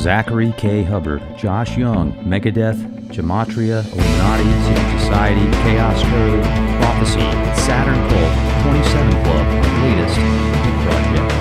Zachary K. Hubbard, Josh Young, Megadeth, Gematria, Illuminati, Secret Society, Chaos Code, Prophecy, Saturn Cult, 27 Club, latest Geek Project.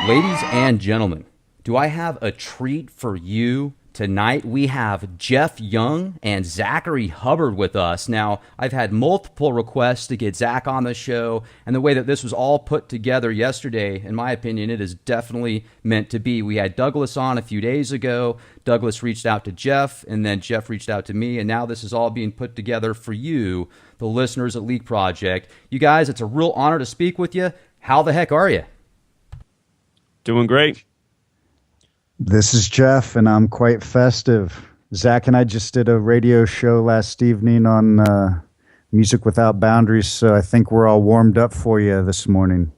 Ladies and gentlemen, do I have a treat for you? Tonight we have Jeff Young and Zachary Hubbard with us. Now, I've had multiple requests to get Zach on the show, and the way that this was all put together yesterday, in my opinion, it is definitely meant to be. We had Douglas on a few days ago. Douglas reached out to Jeff, and then Jeff reached out to me, and now this is all being put together for you, the listeners at Leak Project. You guys, it's a real honor to speak with you. How the heck are you? Doing great. This is Jeff, and I'm quite festive. Zach and I just did a radio show last evening on Music Without Boundaries, so I think we're all warmed up for you this morning.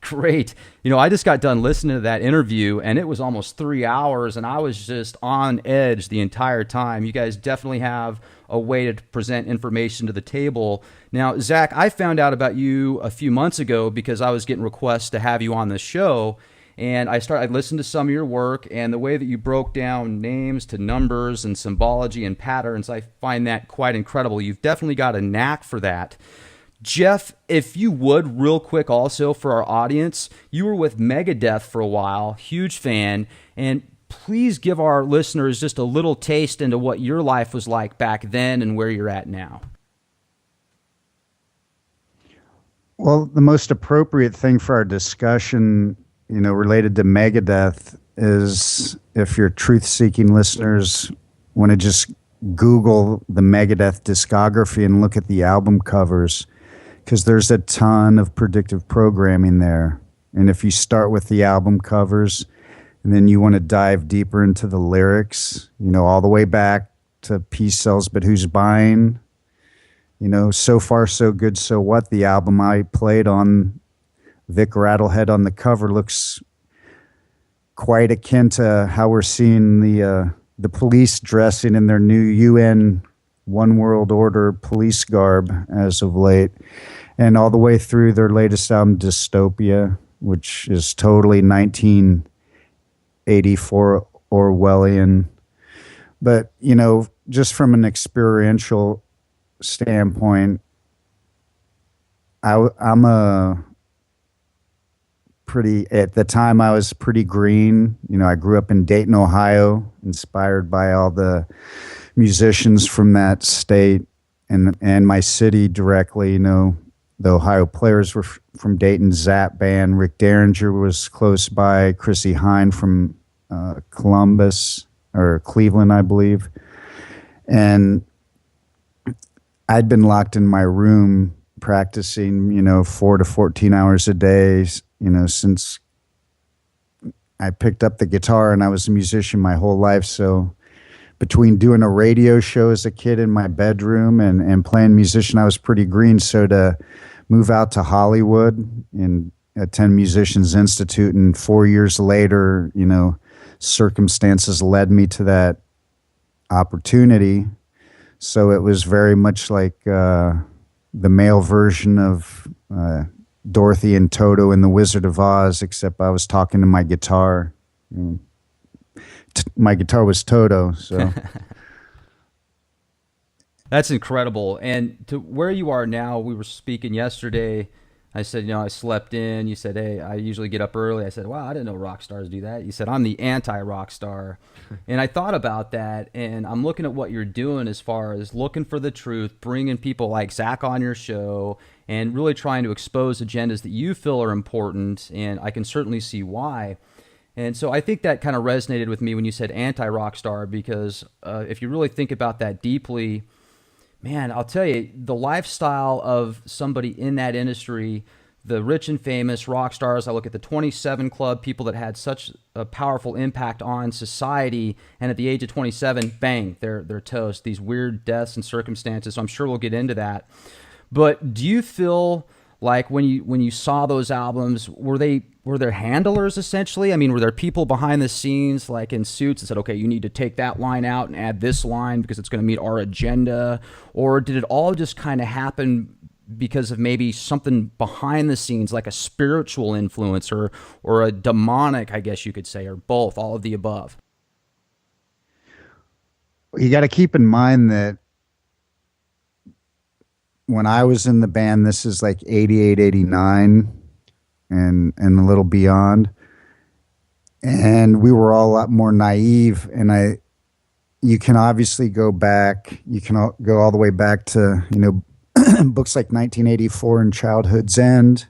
Great. You know, I just got done listening to that interview, and it was almost 3 hours, and I was just on edge the entire time. You guys definitely have a way to present information to the table. Now, Zach, I found out about you a few months ago because I was getting requests to have you on the show. And I listened to some of your work, and the way that you broke down names to numbers and symbology and patterns, I find that quite incredible. You've definitely got a knack for that. Jeff, if you would, real quick also for our audience, you were with Megadeth for a while, huge fan, and please give our listeners just a little taste into what your life was like back then and where you're at now. Well, the most appropriate thing for our discussion, related to Megadeth is if your truth-seeking listeners want to just Google the Megadeth discography and look at the album covers, because there's a ton of predictive programming there. And if you start with the album covers and then you want to dive deeper into the lyrics, all the way back to Peace Sells But Who's Buying, So Far So Good So What, the album I played on, Vic Rattlehead on the cover looks quite akin to how we're seeing the police dressing in their new UN One World Order police garb as of late, and all the way through their latest album, Dystopia, which is totally 1984 Orwellian. But, just from an experiential standpoint, at the time I was pretty green. I grew up in Dayton, Ohio, inspired by all the musicians from that state and my city directly. The Ohio Players were from Dayton, Zap Band. Rick Derringer was close by. Chrissy Hine from Columbus or Cleveland, I believe. And I'd been locked in my room practicing, 4 to 14 hours a day, since I picked up the guitar, and I was a musician my whole life. So between doing a radio show as a kid in my bedroom and playing musician, I was pretty green. So to move out to Hollywood and attend Musicians Institute, and 4 years later, circumstances led me to that opportunity. So it was very much like the male version of Dorothy and Toto in The Wizard of Oz, except I was talking to my guitar. My guitar was Toto, so. That's incredible. And to where you are now, we were speaking yesterday. I said, I slept in. You said, hey, I usually get up early. I said, wow, I didn't know rock stars do that. You said, I'm the anti-rock star. And I thought about that, and I'm looking at what you're doing as far as looking for the truth, bringing people like Zach on your show, and really trying to expose agendas that you feel are important, and I can certainly see why. And so I think that kind of resonated with me when you said anti-rock star, because if you really think about that deeply, man, I'll tell you, the lifestyle of somebody in that industry, the rich and famous rock stars, I look at the 27 Club, people that had such a powerful impact on society, and at the age of 27, bang, they're toast. These weird deaths and circumstances, so I'm sure we'll get into that. But do you feel like when you saw those albums, were there handlers essentially? I mean, were there people behind the scenes like in suits that said, okay, you need to take that line out and add this line because it's going to meet our agenda? Or did it all just kind of happen because of maybe something behind the scenes, like a spiritual influence or a demonic, I guess you could say, or both, all of the above? You got to keep in mind that when I was in the band, this is like 88, 89, and a little beyond. And we were all a lot more naive. And you can obviously go back, you can go all the way back to, books like 1984 and Childhood's End,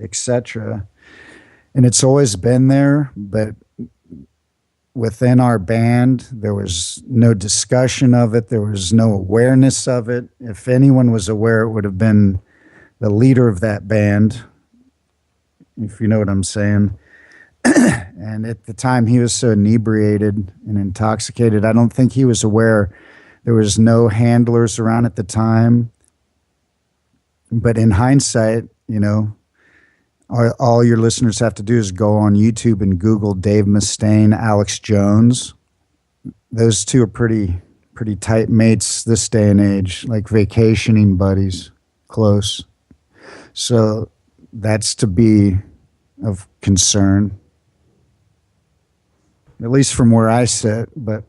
etc. And it's always been there, but within our band, there was no discussion of it. There was no awareness of it. If anyone was aware, it would have been the leader of that band, if you know what I'm saying. And at the time, he was so inebriated and intoxicated, I don't think he was aware. There was no handlers around at the time. But in hindsight, all your listeners have to do is go on YouTube and Google Dave Mustaine, Alex Jones. Those two are pretty tight mates this day and age, like vacationing buddies, close. So that's to be of concern, at least from where I sit. But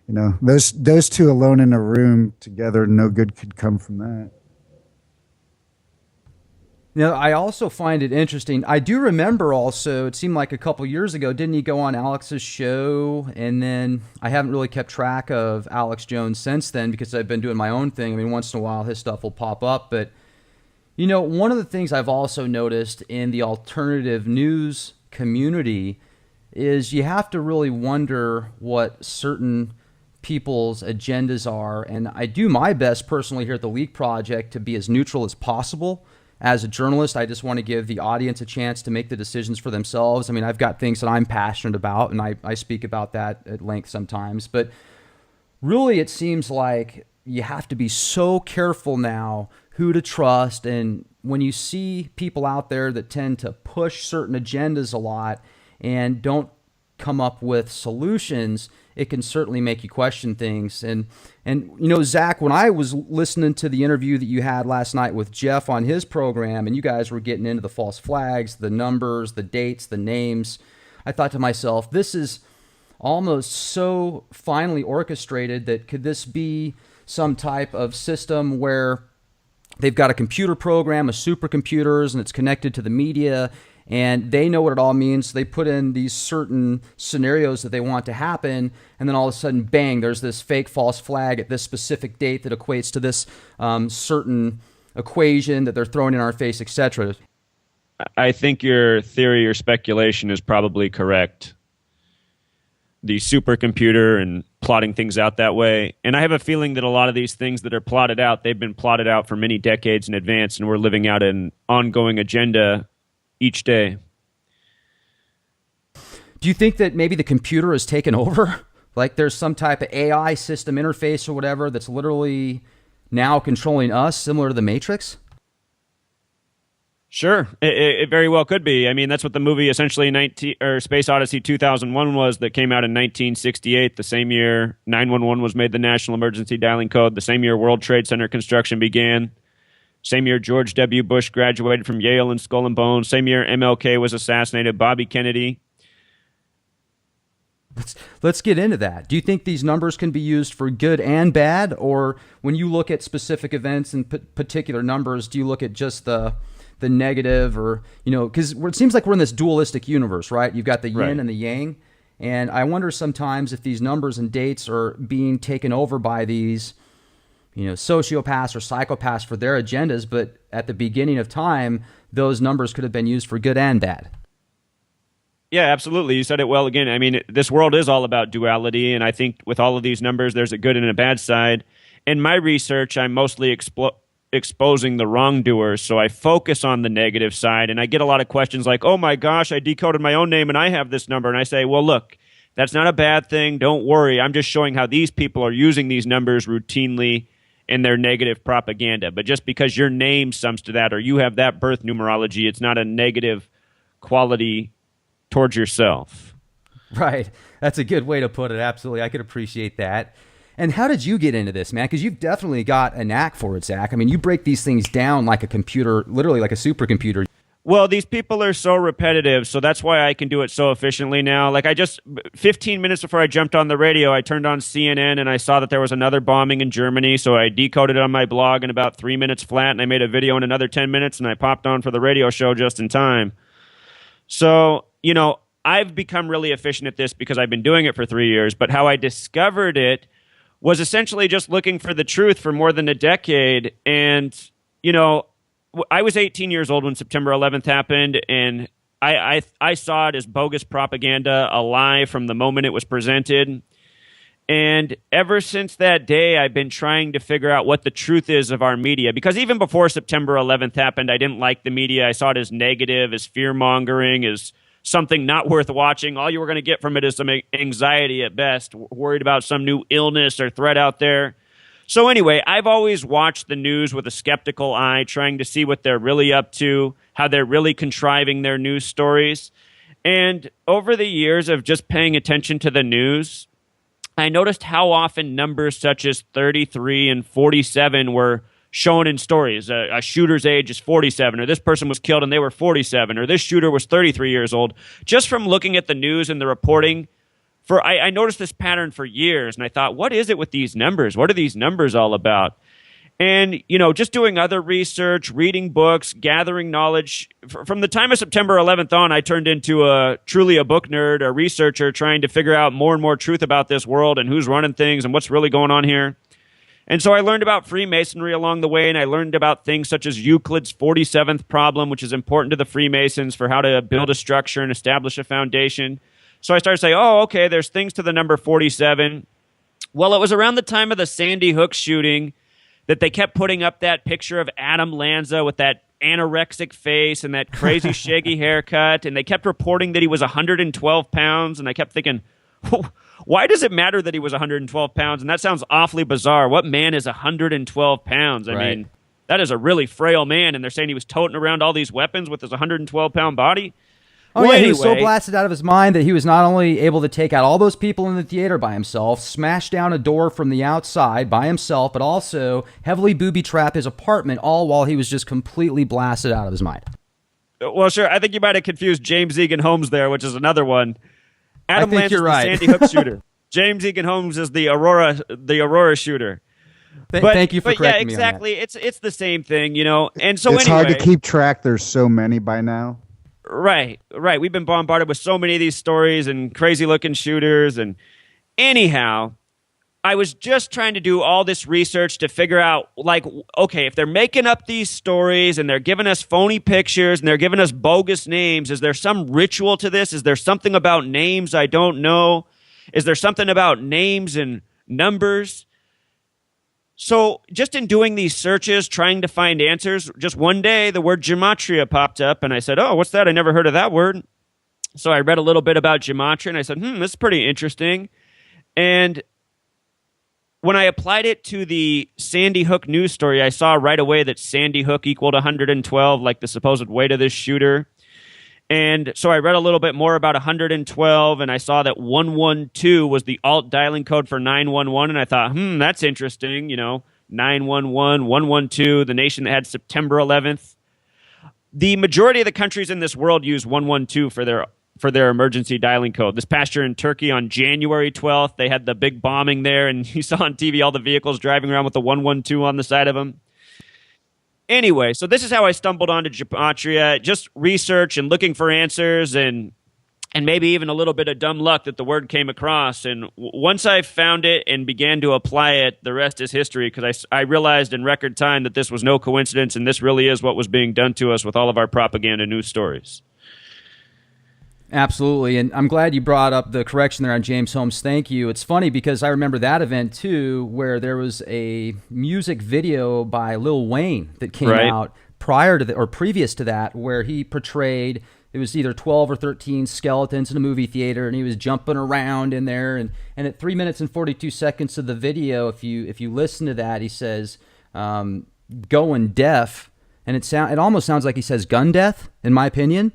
those two alone in a room together, no good could come from that. I also find it interesting. I do remember also, it seemed like a couple years ago, didn't he go on Alex's show? And then I haven't really kept track of Alex Jones since then because I've been doing my own thing. I mean, once in a while his stuff will pop up. But, one of the things I've also noticed in the alternative news community is you have to really wonder what certain people's agendas are. And I do my best personally here at the Leak Project to be as neutral as possible. As a journalist, I just want to give the audience a chance to make the decisions for themselves. I mean, I've got things that I'm passionate about, and I speak about that at length sometimes. But really, it seems like you have to be so careful now who to trust. And when you see people out there that tend to push certain agendas a lot and don't come up with solutions, it can certainly make you question things. And Zach, when I was listening to the interview that you had last night with Jeff on his program, and you guys were getting into the false flags, the numbers, the dates, the names, I thought to myself, this is almost so finely orchestrated that could this be some type of system where they've got a computer program, a supercomputers, and it's connected to the media, and they know what it all means. So they put in these certain scenarios that they want to happen, and then all of a sudden, bang, there's this fake false flag at this specific date that equates to this certain equation that they're throwing in our face, etc. I think your theory or speculation is probably correct. The supercomputer and plotting things out that way. And I have a feeling that a lot of these things that are plotted out, they've been plotted out for many decades in advance, and we're living out an ongoing agenda each day. Do you think that maybe the computer has taken over? Like there's some type of AI system interface or whatever that's literally now controlling us, similar to the Matrix? Sure, it very well could be. I mean, that's what the movie essentially Space Odyssey 2001 was, that came out in 1968, the same year 911 was made the national emergency dialing code, the same year World Trade Center construction began, same year George W. Bush graduated from Yale in Skull and Bones, same year MLK was assassinated, Bobby Kennedy. Let's get into that. Do you think these numbers can be used for good and bad? Or when you look at specific events and particular numbers, do you look at just the negative, or, because it seems like we're in this dualistic universe, right? You've got the yin and the yang. And I wonder sometimes if these numbers and dates are being taken over by these, sociopaths or psychopaths for their agendas. But at the beginning of time, those numbers could have been used for good and bad. Yeah, absolutely. You said it well again. I mean, this world is all about duality. And I think with all of these numbers, there's a good and a bad side. In my research, I'm mostly exposing the wrongdoers, so I focus on the negative side, and I get a lot of questions like, oh my gosh, I decoded my own name and I have this number, and I say, well, look, that's not a bad thing, don't worry, I'm just showing how these people are using these numbers routinely in their negative propaganda. But just because your name sums to that, or you have that birth numerology, it's not a negative quality towards yourself. Right, that's a good way to put it. Absolutely, I could appreciate that. And how did you get into this, man? Because you've definitely got a knack for it, Zach. I mean, you break these things down like a computer, literally like a supercomputer. Well, these people are so repetitive, so that's why I can do it so efficiently now. Like 15 minutes before I jumped on the radio, I turned on CNN and I saw that there was another bombing in Germany, so I decoded it on my blog in about 3 minutes flat, and I made a video in another 10 minutes, and I popped on for the radio show just in time. So, I've become really efficient at this because I've been doing it for 3 years, but how I discovered it was essentially just looking for the truth for more than a decade, and, I was 18 years old when September 11th happened, and I saw it as bogus propaganda, a lie from the moment it was presented. And ever since that day, I've been trying to figure out what the truth is of our media. Because even before September 11th happened, I didn't like the media. I saw it as negative, as fear-mongering, as something not worth watching. All you were going to get from it is some anxiety at best, worried about some new illness or threat out there. So anyway, I've always watched the news with a skeptical eye, trying to see what they're really up to, how they're really contriving their news stories. And over the years of just paying attention to the news, I noticed how often numbers such as 33 and 47 were shown in stories. A shooter's age is 47, or this person was killed and they were 47, or this shooter was 33 years old. Just from looking at the news and the reporting, I noticed this pattern for years, and I thought, what is it with these numbers? What are these numbers all about? And, just doing other research, reading books, gathering knowledge. From the time of September 11th on, I turned into truly a book nerd, a researcher, trying to figure out more and more truth about this world and who's running things and what's really going on here. And so I learned about Freemasonry along the way, and I learned about things such as Euclid's 47th problem, which is important to the Freemasons for how to build a structure and establish a foundation. So I started saying, okay, there's things to the number 47. Well, it was around the time of the Sandy Hook shooting that they kept putting up that picture of Adam Lanza with that anorexic face and that crazy shaggy haircut, and they kept reporting that he was 112 pounds, and I kept thinking, why does it matter that he was 112 pounds? And that sounds awfully bizarre. What man is 112 pounds? I mean, that is a really frail man, and they're saying he was toting around all these weapons with his 112-pound body? Oh, well, yeah, he was so blasted out of his mind that he was not only able to take out all those people in the theater by himself, smash down a door from the outside by himself, but also heavily booby-trap his apartment, all while he was just completely blasted out of his mind. Well, sure. I think you might have confused James Egan Holmes there, which is another one. Adam Lance is the Sandy Hook shooter. James Egan Holmes is the Aurora shooter. Thank you for correcting me on that. Exactly. It's the same thing, And so it's hard to keep track. There's so many by now. Right. We've been bombarded with so many of these stories and crazy-looking shooters. And anyhow, I was just trying to do all this research to figure out, okay, if they're making up these stories and they're giving us phony pictures and they're giving us bogus names, is there some ritual to this? Is there something about names I don't know? Is there something about names and numbers? So just in doing these searches, trying to find answers, just one day the word Gematria popped up, and I said, what's that? I never heard of that word. So I read a little bit about Gematria, and I said, this is pretty interesting. And when I applied it to the Sandy Hook news story, I saw right away that Sandy Hook equaled 112, like the supposed weight of this shooter. And so I read a little bit more about 112, and I saw that 112 was the alt dialing code for 911, and I thought, that's interesting, 911, 112, the nation that had September 11th. The majority of the countries in this world use 112 for their emergency dialing code. This past year in Turkey on January 12th, they had the big bombing there, and you saw on TV all the vehicles driving around with the 112 on the side of them. Anyway, so this is how I stumbled onto Gematria, just research and looking for answers and maybe even a little bit of dumb luck that the word came across. And once I found it and began to apply it, the rest is history, because I realized in record time that this was no coincidence and this really is what was being done to us with all of our propaganda news stories. Absolutely, and I'm glad you brought up the correction there on James Holmes. Thank you. It's funny because I remember that event too, where there was a music video by Lil Wayne that came out prior to or previous to that, where he portrayed, it was either 12 or 13 skeletons in a movie theater, and he was jumping around in there. And at 3 minutes and 42 seconds of the video, if you listen to that, he says, "Going deaf," and it almost sounds like he says "gun death," in my opinion.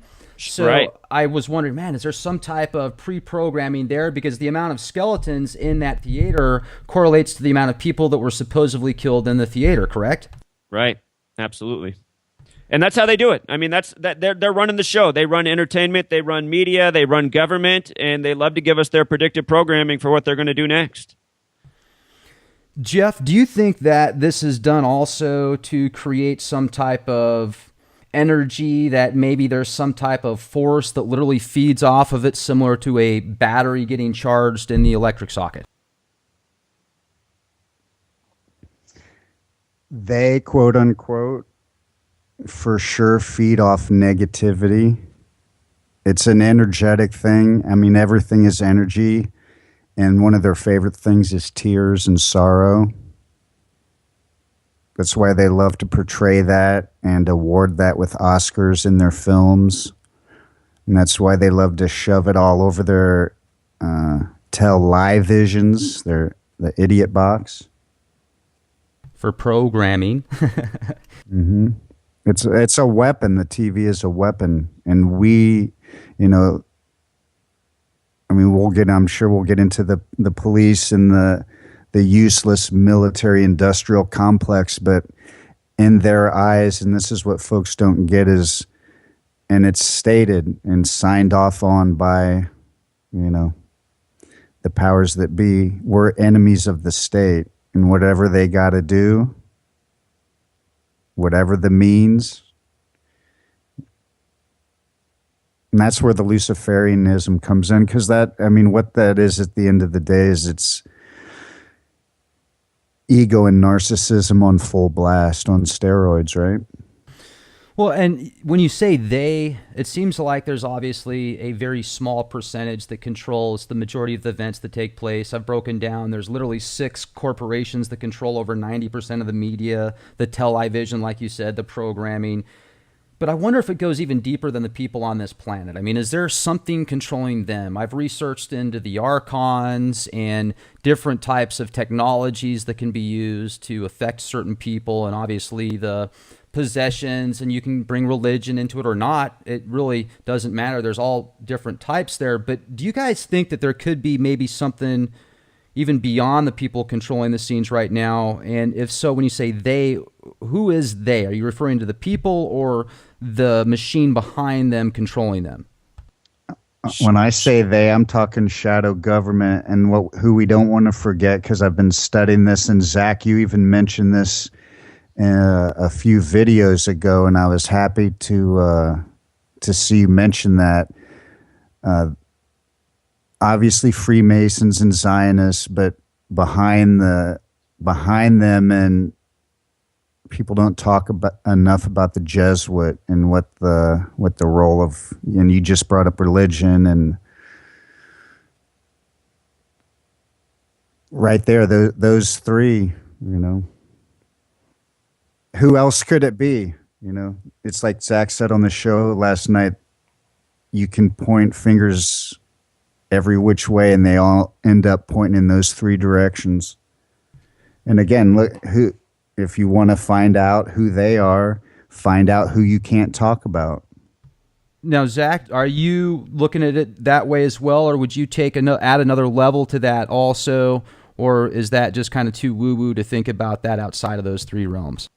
So Right. I was wondering, man, is there some type of pre-programming there? Because the amount of skeletons in that theater correlates to the amount of people that were supposedly killed in the theater, correct? Right. Absolutely. And that's how they do it. I mean, they're running the show. They run entertainment, they run media, they run government, and they love to give us their predictive programming for what they're going to do next. Jeff, do you think that this is done also to create some type of energy, that maybe there's some type of force that literally feeds off of it, similar to a battery getting charged in the electric socket? They, quote unquote, for sure feed off negativity. It's an energetic thing. I mean, everything is energy. And one of their favorite things is tears and sorrow. That's why they love to portray that and award that with Oscars in their films. And that's why they love to shove it all over their televisions, the idiot box. For programming. Mm-hmm. It's a weapon. The TV is a weapon. And we, you know, I mean, I'm sure we'll get into the police and the useless military industrial complex, but in their eyes, and this is what folks don't get, is, and it's stated and signed off on by, you know, the powers that be, we're enemies of the state, and whatever they got to do, whatever the means. And that's where the Luciferianism comes in, because that, I mean, what that is at the end of the day is it's ego and narcissism on full blast on steroids, right? Well, and when you say they, it seems like there's obviously a very small percentage that controls the majority of the events that take place. I've broken down, there's literally 6 corporations that control over 90% of the media, the television, like you said, the programming. But I wonder if it goes even deeper than the people on this planet. I mean, is there something controlling them? I've researched into the archons and different types of technologies that can be used to affect certain people, and obviously the possessions, and you can bring religion into it or not. It really doesn't matter. There's all different types there. But do you guys think that there could be maybe something even beyond the people controlling the scenes right now? And if so, when you say they, who is they? Are you referring to the people or the machine behind them controlling them? When I say they, I'm talking shadow government, and who we don't want to forget, because I've been studying this, and Zach, you even mentioned this a few videos ago, and I was happy to see you mention that. Obviously Freemasons and Zionists, but behind them, and people don't talk enough about the Jesuit and what the role of, and you just brought up religion, and right there, those three, you know, who else could it be? You know, it's like Zach said on the show last night, you can point fingers every which way, and they all end up pointing in those 3 directions. And again, look, if you want to find out who they are, find out who you can't talk about. Now, Zach, are you looking at it that way as well, or would you add another level to that also, or is that just kind of too woo-woo to think about that outside of those 3 realms?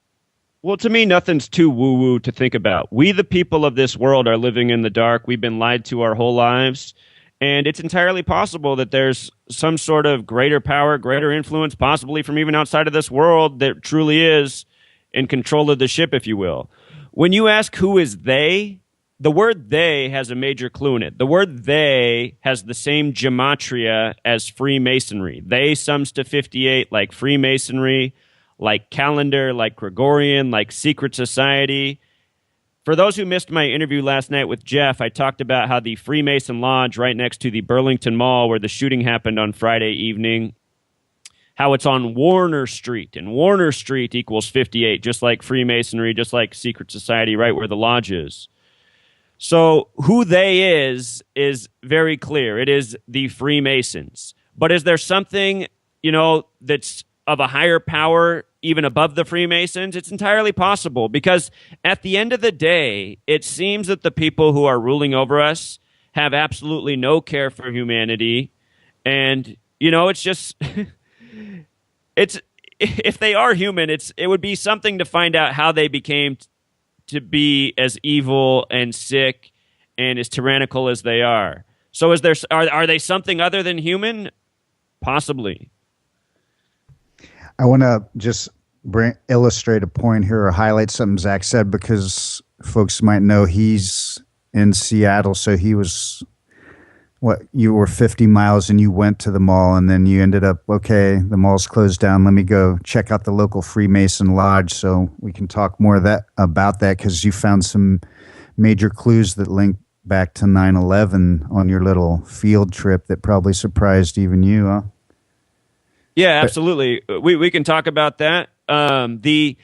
Well, to me, nothing's too woo-woo to think about. We, the people of this world, are living in the dark. We've been lied to our whole lives. And it's entirely possible that there's some sort of greater power, greater influence, possibly from even outside of this world, that truly is in control of the ship, if you will. When you ask who is they, the word they has a major clue in it. The word they has the same gematria as Freemasonry. They sums to 58, like Freemasonry, like calendar, like Gregorian, like secret society. For those who missed my interview last night with Jeff, I talked about how the Freemason Lodge right next to the Burlington Mall where the shooting happened on Friday evening, how it's on Warner Street, and Warner Street equals 58, just like Freemasonry, just like secret society, right where the lodge is. So who they is very clear. It is the Freemasons. But is there something, you know, that's of a higher power even above the Freemasons? It's entirely possible, because at the end of the day, it seems that the people who are ruling over us have absolutely no care for humanity. And, it's just, it's, if they are human, it would be something to find out how they became to be as evil and sick and as tyrannical as they are. So are they something other than human? Possibly. I want to just illustrate a point here or highlight something Zach said, because folks might know he's in Seattle. So he was, you were 50 miles and you went to the mall, and then you ended up, okay, the mall's closed down. Let me go check out the local Freemason Lodge. So we can talk more about that, because you found some major clues that link back to 9/11 on your little field trip that probably surprised even you, huh? Yeah, absolutely. We can talk about that. The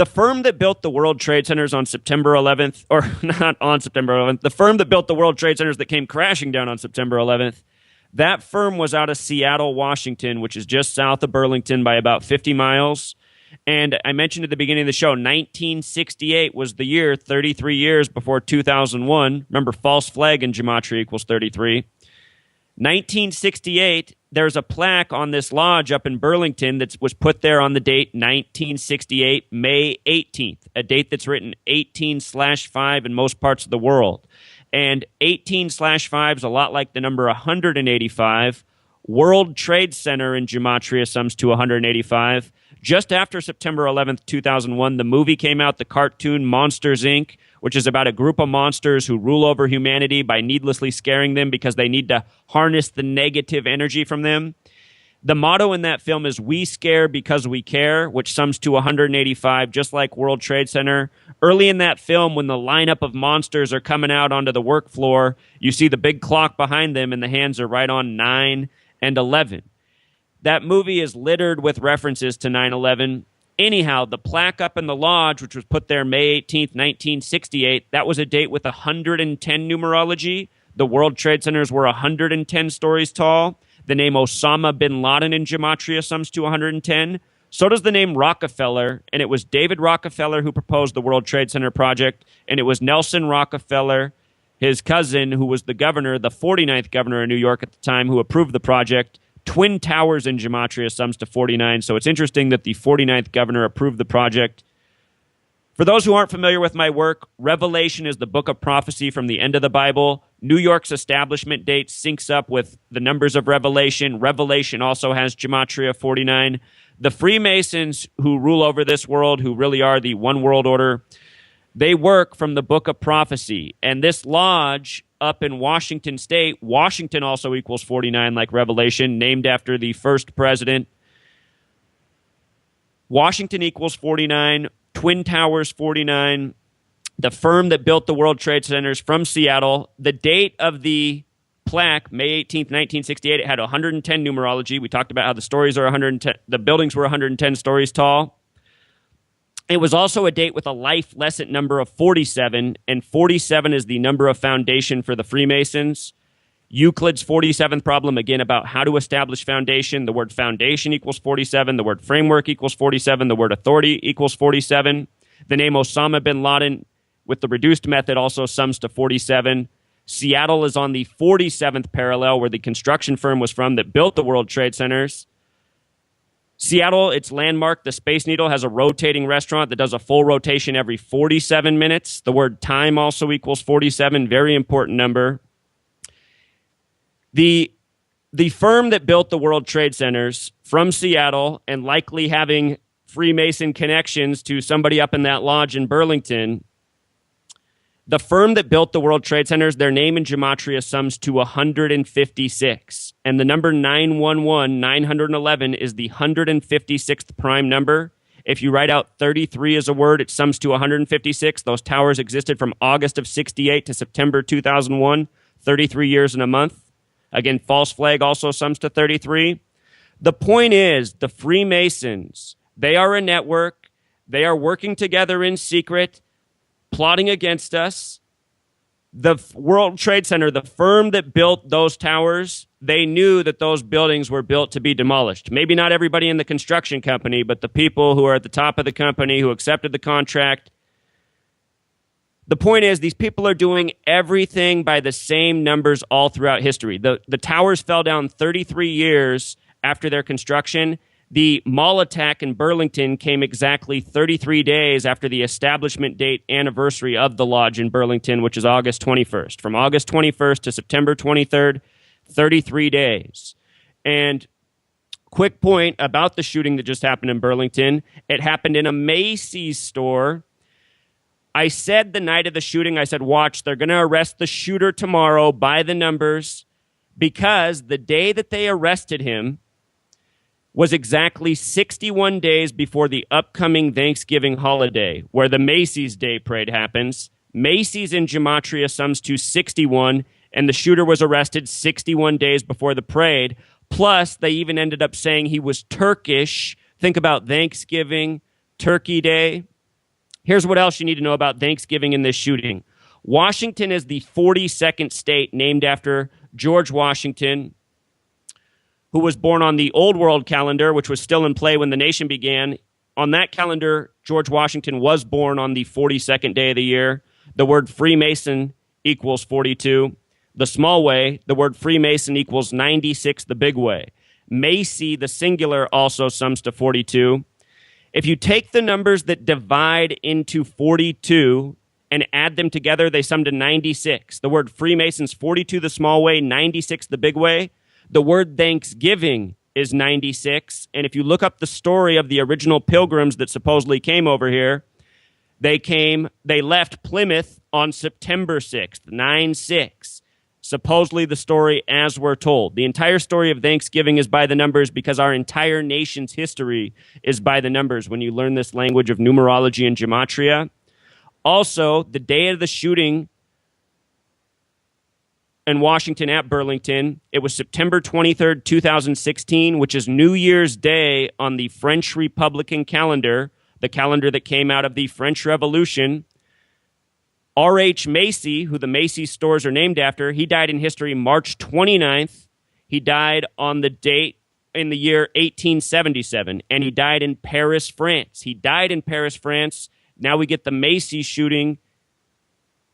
firm that built the World Trade Centers on September 11th, or not on September 11th, the firm that built the World Trade Centers that came crashing down on September 11th, that firm was out of Seattle, Washington, which is just south of Burlington by about 50 miles. And I mentioned at the beginning of the show, 1968 was the year, 33 years before 2001. Remember, false flag in Gematria equals 33. 1968, there's a plaque on this lodge up in Burlington that was put there on the date 1968, May 18th, a date that's written 18/5 in most parts of the world. And 18/5 is a lot like the number 185. World Trade Center in Gematria sums to 185. Just after September 11th, 2001, the movie came out, the cartoon Monsters, Inc., which is about a group of monsters who rule over humanity by needlessly scaring them because they need to harness the negative energy from them. The motto in that film is "We scare because we care," which sums to 185, just like World Trade Center. Early in that film, when the lineup of monsters are coming out onto the work floor, you see the big clock behind them, and the hands are right on 9 and 11. That movie is littered with references to 9/11. Anyhow, the plaque up in the lodge, which was put there May 18th, 1968, that was a date with 110 numerology. The World Trade Centers were 110 stories tall. The name Osama bin Laden in Gematria sums to 110. So does the name Rockefeller, and it was David Rockefeller who proposed the World Trade Center project, and it was Nelson Rockefeller, his cousin, who was the governor, the 49th governor of New York at the time, who approved the project. Twin Towers in Gematria sums to 49, so it's interesting that the 49th governor approved the project. For those who aren't familiar with my work, Revelation is the book of prophecy from the end of the Bible. New York's establishment date syncs up with the numbers of Revelation. Revelation also has Gematria 49. The Freemasons who rule over this world, who really are the one world order, they work from the book of prophecy. And this lodge up in Washington State, Washington also equals 49 like Revelation, named after the first president. Washington equals 49, Twin Towers 49, the firm that built the World Trade Centers from Seattle. The date of the plaque, May 18th, 1968, it had 110 numerology. We talked about how the stories are 110, the buildings were 110 stories tall. It was also a date with a life lesson number of 47, and 47 is the number of foundation for the Freemasons. Euclid's 47th problem, again, about how to establish foundation. The word foundation equals 47. The word framework equals 47. The word authority equals 47. The name Osama bin Laden with the reduced method also sums to 47. Seattle is on the 47th parallel, where the construction firm was from that built the World Trade Centers. Seattle, its landmark, the Space Needle, has a rotating restaurant that does a full rotation every 47 minutes. The word time also equals 47, very important number. The firm that built the World Trade Centers from Seattle, and likely having Freemason connections to somebody up in that lodge in Burlington, the firm that built the World Trade Centers, their name in Gematria sums to 156. And the number 911, 911, is the 156th prime number. If you write out 33 as a word, it sums to 156. Those towers existed from August of 68 to September 2001, 33 years and a month. Again, false flag also sums to 33. The point is, the Freemasons, they are a network. They are working together in secret, plotting against us. The World Trade Center, the firm that built those towers, they knew that those buildings were built to be demolished. Maybe not everybody in the construction company, but the people who are at the top of the company who accepted the contract. The point is, these people are doing everything by the same numbers all throughout history. The towers fell down 33 years after their construction. The mall attack in Burlington came exactly 33 days after the establishment date anniversary of the lodge in Burlington, which is August 21st. From August 21st to September 23rd, 33 days. And quick point about the shooting that just happened in Burlington. It happened in a Macy's store. I said the night of the shooting, I said, watch, they're going to arrest the shooter tomorrow by the numbers, because the day that they arrested him was exactly 61 days before the upcoming Thanksgiving holiday, where the Macy's Day Parade happens. Macy's in Gematria sums to 61, and the shooter was arrested 61 days before the parade. Plus, they even ended up saying he was Turkish. Think about Thanksgiving, Turkey Day. Here's what else you need to know about Thanksgiving in this shooting. Washington is the 42nd state named after George Washington, who was born on the Old World calendar, which was still in play when the nation began. On that calendar, George Washington was born on the 42nd day of the year. The word Freemason equals 42. The small way, the word Freemason equals 96, the big way. Macy, the singular, also sums to 42. If you take the numbers that divide into 42 and add them together, they sum to 96. The word Freemason's 42, the small way, 96, the big way. The word Thanksgiving is 96. And if you look up the story of the original pilgrims that supposedly came over here, they left Plymouth on September 6th, 9/6. Supposedly the story as we're told. The entire story of Thanksgiving is by the numbers because our entire nation's history is by the numbers when you learn this language of numerology and gematria. Also, the day of the shooting in Washington at Burlington, it was September 23rd, 2016, which is New Year's Day on the French Republican calendar, the calendar that came out of the French Revolution. R.H. Macy, who the Macy's stores are named after, he died in history March 29th. He died on the date in the year 1877, and he died in Paris, France. He died in Paris, France. Now we get the Macy's shooting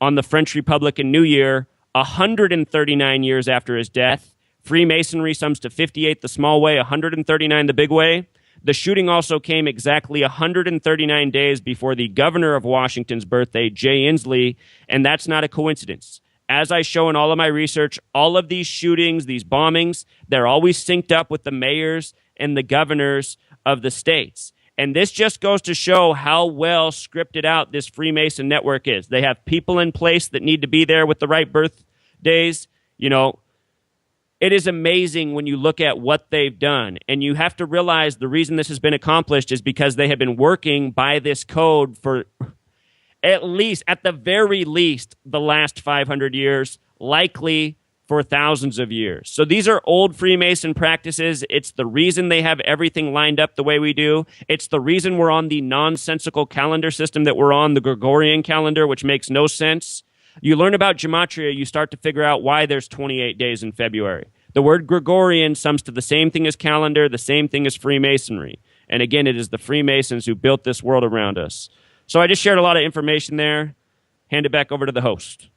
on the French Republican New Year, 139 years after his death. Freemasonry sums to 58 the small way, 139 the big way. The shooting also came exactly 139 days before the governor of Washington's birthday, Jay Inslee, and that's not a coincidence. As I show in all of my research, all of these shootings, these bombings, they're always synced up with the mayors and the governors of the states. And this just goes to show how well scripted out this Freemason network is. They have people in place that need to be there with the right birthdays. You know, it is amazing when you look at what they've done. And you have to realize the reason this has been accomplished is because they have been working by this code for at the very least, the last 500 years, likely for thousands of years. So these are old Freemason practices. It's the reason they have everything lined up the way we do. It's the reason we're on the nonsensical calendar system that we're on, the Gregorian calendar, which makes no sense. You learn about Gematria, you start to figure out why there's 28 days in February. The word Gregorian sums to the same thing as calendar, the same thing as Freemasonry. And again, it is the Freemasons who built this world around us. So I just shared a lot of information there. Hand it back over to the host.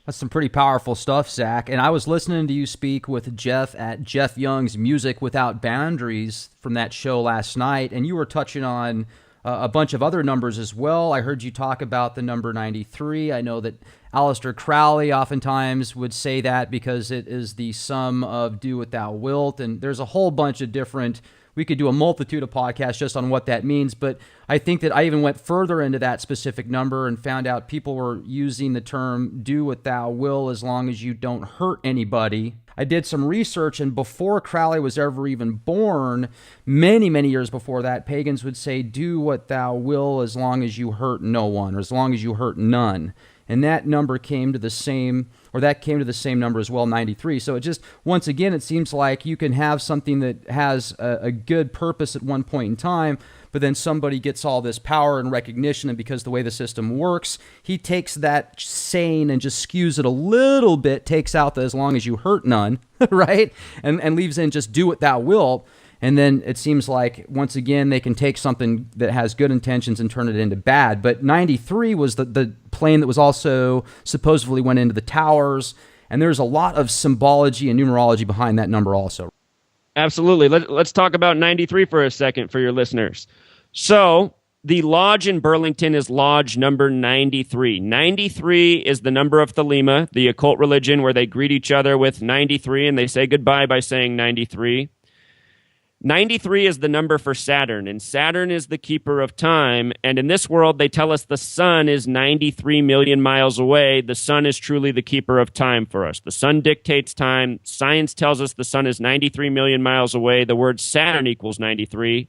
That's some pretty powerful stuff, Zach. And I was listening to you speak with Jeff at Jeff Young's Music Without Boundaries from that show last night, and you were touching on a bunch of other numbers as well. I heard you talk about the number 93. I know that Aleister Crowley oftentimes would say that because it is the sum of do what thou wilt, and there's a whole bunch of different. We could do a multitude of podcasts just on what that means, but I think that I even went further into that specific number and found out people were using the term do what thou will as long as you don't hurt anybody. I did some research, and before Crowley was ever even born, many, many years before that, pagans would say do what thou will as long as you hurt no one, or as long as you hurt none. and that number came to the same, or that came to the same number as well, 93. So it just, once again, it seems like you can have something that has a good purpose at one point in time, but then somebody gets all this power and recognition, and because the way the system works, he takes that saying and just skews it a little bit, takes out the "as long as you hurt none," right? And leaves in just "do what thou wilt." And then it seems like, once again, they can take something that has good intentions and turn it into bad. But 93 was the plane that was also supposedly went into the towers. And there's a lot of symbology and numerology behind that number also. Absolutely. Let's talk about 93 for a second for your listeners. So the lodge in Burlington is lodge number 93. 93 is the number of Thelema, the occult religion where they greet each other with 93 and they say goodbye by saying 93. 93 is the number for Saturn, and Saturn is the keeper of time. And in this world, they tell us the sun is 93 million miles away. The sun is truly the keeper of time for us. The sun dictates time. Science tells us the sun is 93 million miles away. The word Saturn equals 93.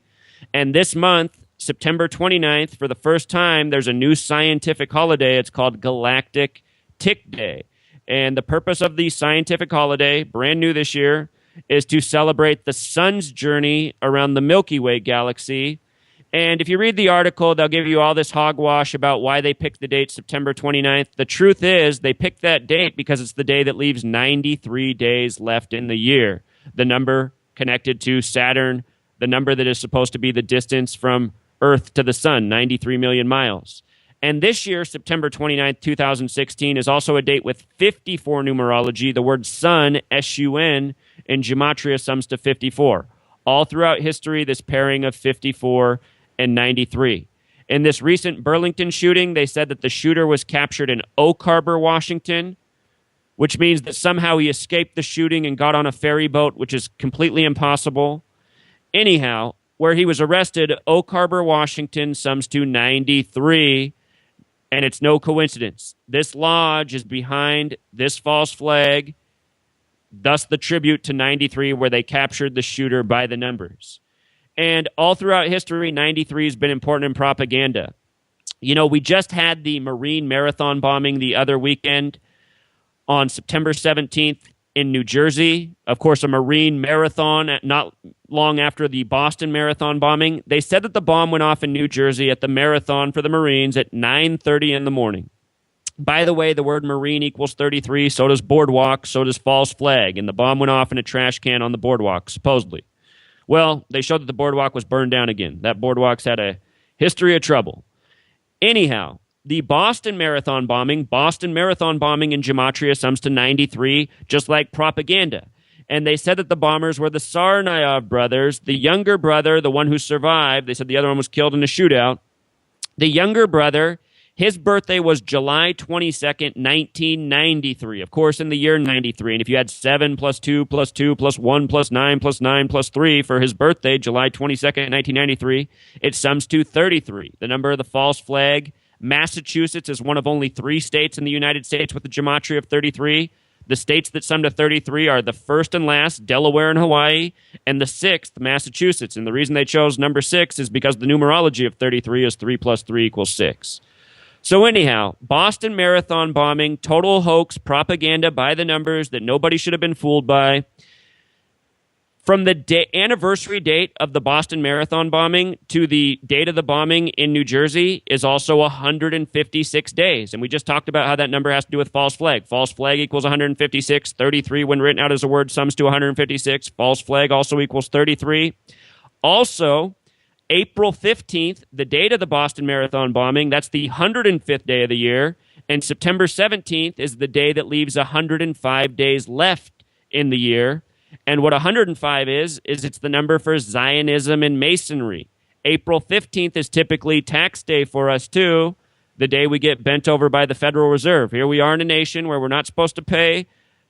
And this month, September 29th, for the first time, there's a new scientific holiday. It's called Galactic Tick Day. And the purpose of the scientific holiday, brand new this year, is to celebrate the sun's journey around the Milky Way galaxy. And if you read the article, they'll give you all this hogwash about why they picked the date September 29th. The truth is, they picked that date because it's the day that leaves 93 days left in the year. The number connected to Saturn, the number that is supposed to be the distance from Earth to the sun, 93 million miles. And this year, September 29th, 2016, is also a date with 54 numerology. The word sun, S-U-N, in Gematria sums to 54. All throughout history, this pairing of 54 and 93. In this recent Burlington shooting, they said that the shooter was captured in Oak Harbor, Washington, which means that somehow he escaped the shooting and got on a ferry boat, which is completely impossible. Anyhow, where he was arrested, Oak Harbor, Washington, sums to 93. And it's no coincidence. This lodge is behind this false flag, thus the tribute to 93 where they captured the shooter by the numbers. And all throughout history, 93 has been important in propaganda. You know, we just had the Marine Marathon bombing the other weekend on September 17th in New Jersey. Of course, a Marine Marathon not long after the Boston Marathon bombing. They said that the bomb went off in New Jersey at the marathon for the Marines at 9:30 in the morning. By the way, the word Marine equals 33, so does boardwalk, so does false flag, and the bomb went off in a trash can on the boardwalk, supposedly. Well, they showed that the boardwalk was burned down again. That boardwalk's had a history of trouble. Anyhow, the Boston Marathon bombing in Gematria sums to 93, just like propaganda. And they said that the bombers were the Tsarnaev brothers. The younger brother, the one who survived, they said the other one was killed in a shootout. The younger brother, his birthday was July 22nd, 1993. Of course, in the year 93. And if you had 7 plus 2 plus 2 plus 1 plus 9 plus 9 plus 3 for his birthday, July 22nd, 1993, it sums to 33. The number of the false flag. Massachusetts is one of only 3 states in the United States with a gematria of 33. The states that sum to 33 are the first and last, Delaware and Hawaii, and the 6th, Massachusetts. And the reason they chose number 6 is because the numerology of 33 is 3 plus 3 equals 6. So anyhow, Boston Marathon bombing, total hoax, propaganda by the numbers that nobody should have been fooled by. From the anniversary date of the Boston Marathon bombing to the date of the bombing in New Jersey is also 156 days. And we just talked about how that number has to do with false flag. False flag equals 156. 33, when written out as a word, sums to 156. False flag also equals 33. Also, April 15th, the date of the Boston Marathon bombing, that's the 105th day of the year. And September 17th is the day that leaves 105 days left in the year. And what 105 is it's the number for Zionism and Masonry. April 15th is typically tax day for us, too, the day we get bent over by the Federal Reserve. Here we are in a nation where we're not supposed to pay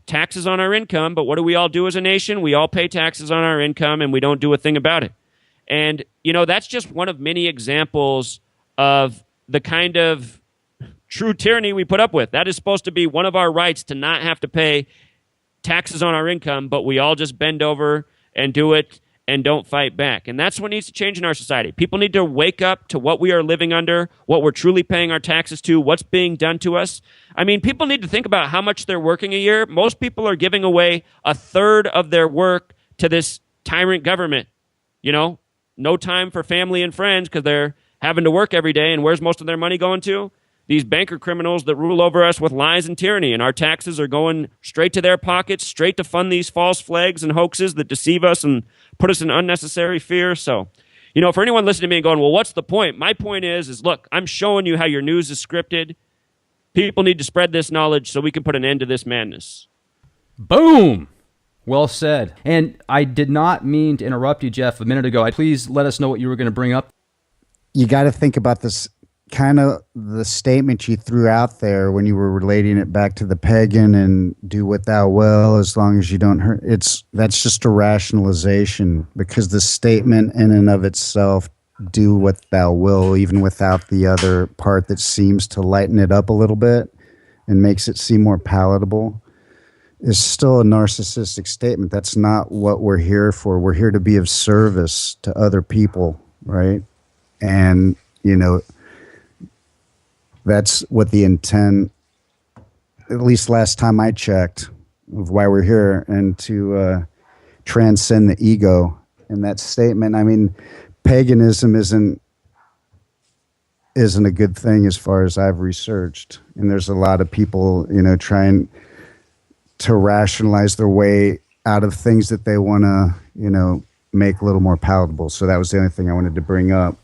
taxes on our income, but what do we all do as a nation? We all pay taxes on our income, and we don't do a thing about it. And, you know, that's just one of many examples of the kind of true tyranny we put up with. That is supposed to be one of our rights, to not have to pay taxes on our income, but we all just bend over and do it and don't fight back. And that's what needs to change in our society. People need to wake up to what we are living under, what we're truly paying our taxes to, what's being done to us. I mean, people need to think about how much they're working a year. Most people are giving away a third of their work to this tyrant government. You know, no time for family and friends because they're having to work every day. And where's most of their money going to? These banker criminals that rule over us with lies and tyranny. And our taxes are going straight to their pockets, straight to fund these false flags and hoaxes that deceive us and put us in unnecessary fear. So, you know, for anyone listening to me and going, well, what's the point? My point is look, I'm showing you how your news is scripted. People need to spread this knowledge so we can put an end to this madness. Boom. Well said. And I did not mean to interrupt you, Jeff, a minute ago. Please let us know what you were going to bring up. You got to think about this kind of the statement you threw out there when you were relating it back to the pagan and do what thou will as long as you don't hurt. That's just a rationalization, because the statement in and of itself, do what thou will, even without the other part that seems to lighten it up a little bit and makes it seem more palatable, is still a narcissistic statement. That's not what we're here for. We're here to be of service to other people, right? And, you know, that's what the intent, at least last time I checked, of why we're here, and to transcend the ego. And that statement, I mean, paganism isn't a good thing as far as I've researched. And there's a lot of people, you know, trying to rationalize their way out of things that they want to, you know, make a little more palatable. So that was the only thing I wanted to bring up.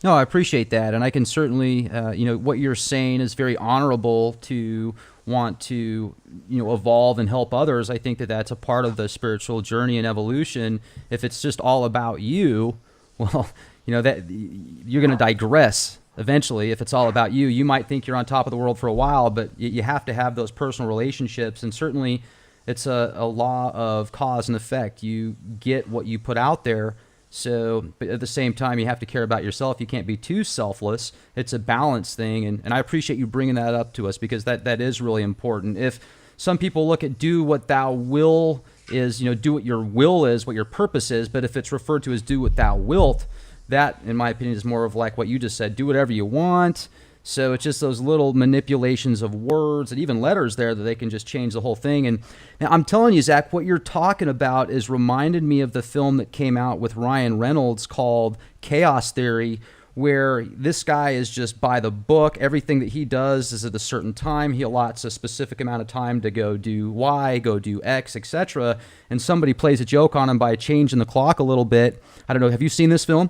No, I appreciate that, and I can certainly, you know, what you're saying is very honorable to want to, you know, evolve and help others. I think that that's a part of the spiritual journey and evolution. If it's just all about you, well, you know, that you're going to digress eventually. If it's all about you, you might think you're on top of the world for a while, but you have to have those personal relationships, and certainly it's a law of cause and effect. You get what you put out there. So, but at the same time, you have to care about yourself. You can't be too selfless. It's a balance thing, and I appreciate you bringing that up to us, because that is really important. If some people look at do what thou will is, you know, do what your will is, what your purpose is, but if it's referred to as do what thou wilt, that, in my opinion, is more of like what you just said, do whatever you want. So it's just those little manipulations of words and even letters there that they can just change the whole thing. And now I'm telling you, Zach, what you're talking about is reminded me of the film that came out with Ryan Reynolds called Chaos Theory, where this guy is just by the book. Everything that he does is at a certain time. He allots a specific amount of time to go do Y, go do X, etc. And somebody plays a joke on him by changing the clock a little bit. I don't know. Have you seen this film?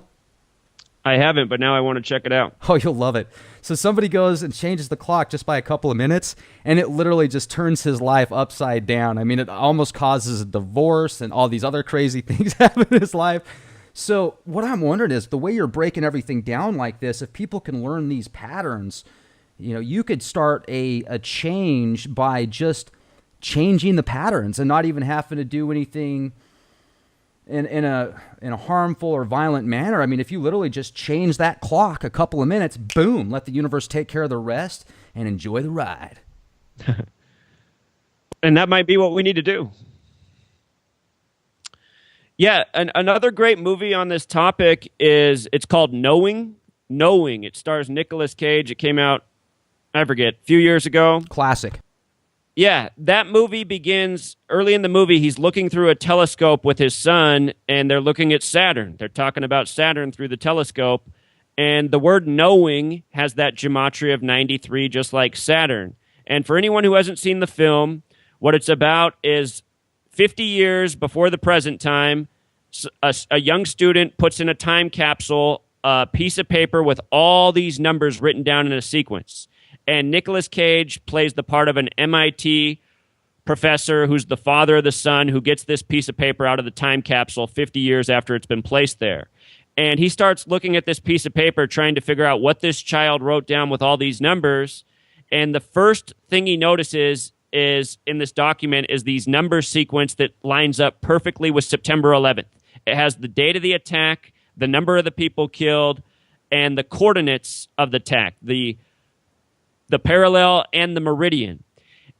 I haven't, but now I want to check it out. Oh, you'll love it. So somebody goes and changes the clock just by a couple of minutes, and it literally just turns his life upside down. I mean, it almost causes a divorce and all these other crazy things happen in his life. So what I'm wondering is, the way you're breaking everything down like this, if people can learn these patterns, you know, you could start a change by just changing the patterns and not even having to do anything in a harmful or violent manner. I mean, if you literally just change that clock a couple of minutes, boom, let the universe take care of the rest and enjoy the ride. And that might be what we need to do. Yeah, another great movie on this topic it's called Knowing. Knowing. It stars Nicolas Cage. It came out, I forget, a few years ago. Classic. Yeah, that movie begins early in the movie. He's looking through a telescope with his son, and they're looking at Saturn. They're talking about Saturn through the telescope, and the word knowing has that gematria of 93, just like Saturn. And for anyone who hasn't seen the film, what it's about is 50 years before the present time, a young student puts in a time capsule a piece of paper with all these numbers written down in a sequence. And Nicolas Cage plays the part of an MIT professor who's the father of the son who gets this piece of paper out of the time capsule 50 years after it's been placed there. And he starts looking at this piece of paper, trying to figure out what this child wrote down with all these numbers. And the first thing he notices is in this document is these number sequence that lines up perfectly with September 11th. It has the date of the attack, the number of the people killed, and the coordinates of the attack, the parallel and the meridian.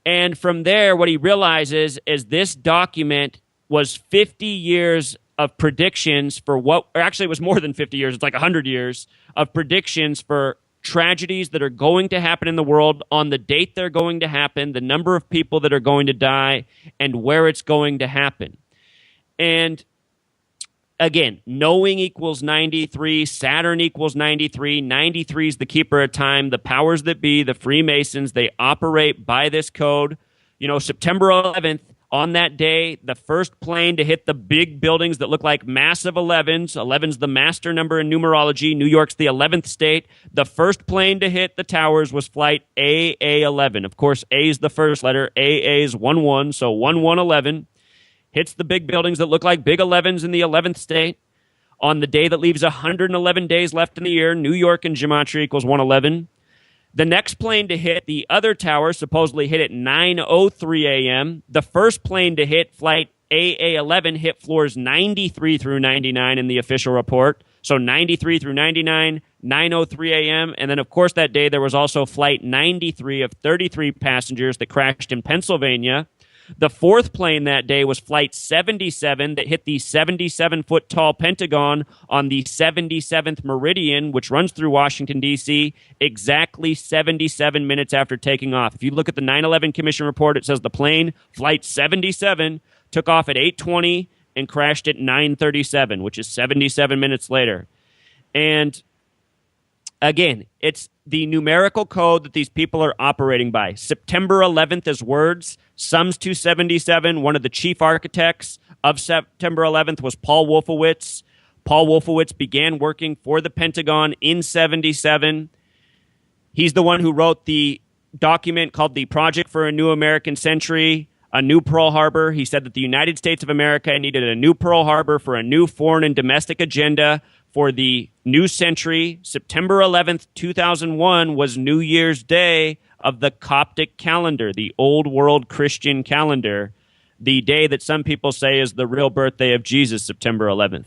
And from there, what he realizes is this document was 50 years of predictions for what, or actually it was more than 50 years, it's like 100 years of predictions for tragedies that are going to happen in the world on the date they're going to happen, the number of people that are going to die, and where it's going to happen. And again, knowing equals 93, Saturn equals 93, 93 is the keeper of time, the powers that be, the Freemasons, they operate by this code. September 11th, on that day, the first plane to hit the big buildings that look like massive 11s. 11's the master number in numerology. New York's the 11th state. The first plane to hit the towers was flight AA11. Of course, A is the first letter. AA is 11, so 1111. Hits the big buildings that look like big 11s in the 11th state. On the day that leaves 111 days left in the year, New York in Gematria equals 111. The next plane to hit the other tower supposedly hit at 9:03 a.m. The first plane to hit, flight AA11, hit floors 93 through 99 in the official report. So 93 through 99, 9:03 a.m. And then, of course, that day there was also flight 93 of 33 passengers that crashed in Pennsylvania. The fourth plane that day was Flight 77 that hit the 77-foot tall Pentagon on the 77th meridian, which runs through Washington, D.C., exactly 77 minutes after taking off. If you look at the 9/11 Commission report, it says the plane, Flight 77, took off at 8:20 and crashed at 9:37, which is 77 minutes later. And again, it's the numerical code that these people are operating by. September 11th is words. Sums 277, one of the chief architects of September 11th was Paul Wolfowitz. Paul Wolfowitz began working for the Pentagon in 77. He's the one who wrote the document called the Project for a New American Century, a new Pearl Harbor. He said that the United States of America needed a new Pearl Harbor for a new foreign and domestic agenda for the new century. September 11th, 2001 was New Year's Day of the Coptic calendar, the old world Christian calendar, the day that some people say is the real birthday of Jesus, September 11th.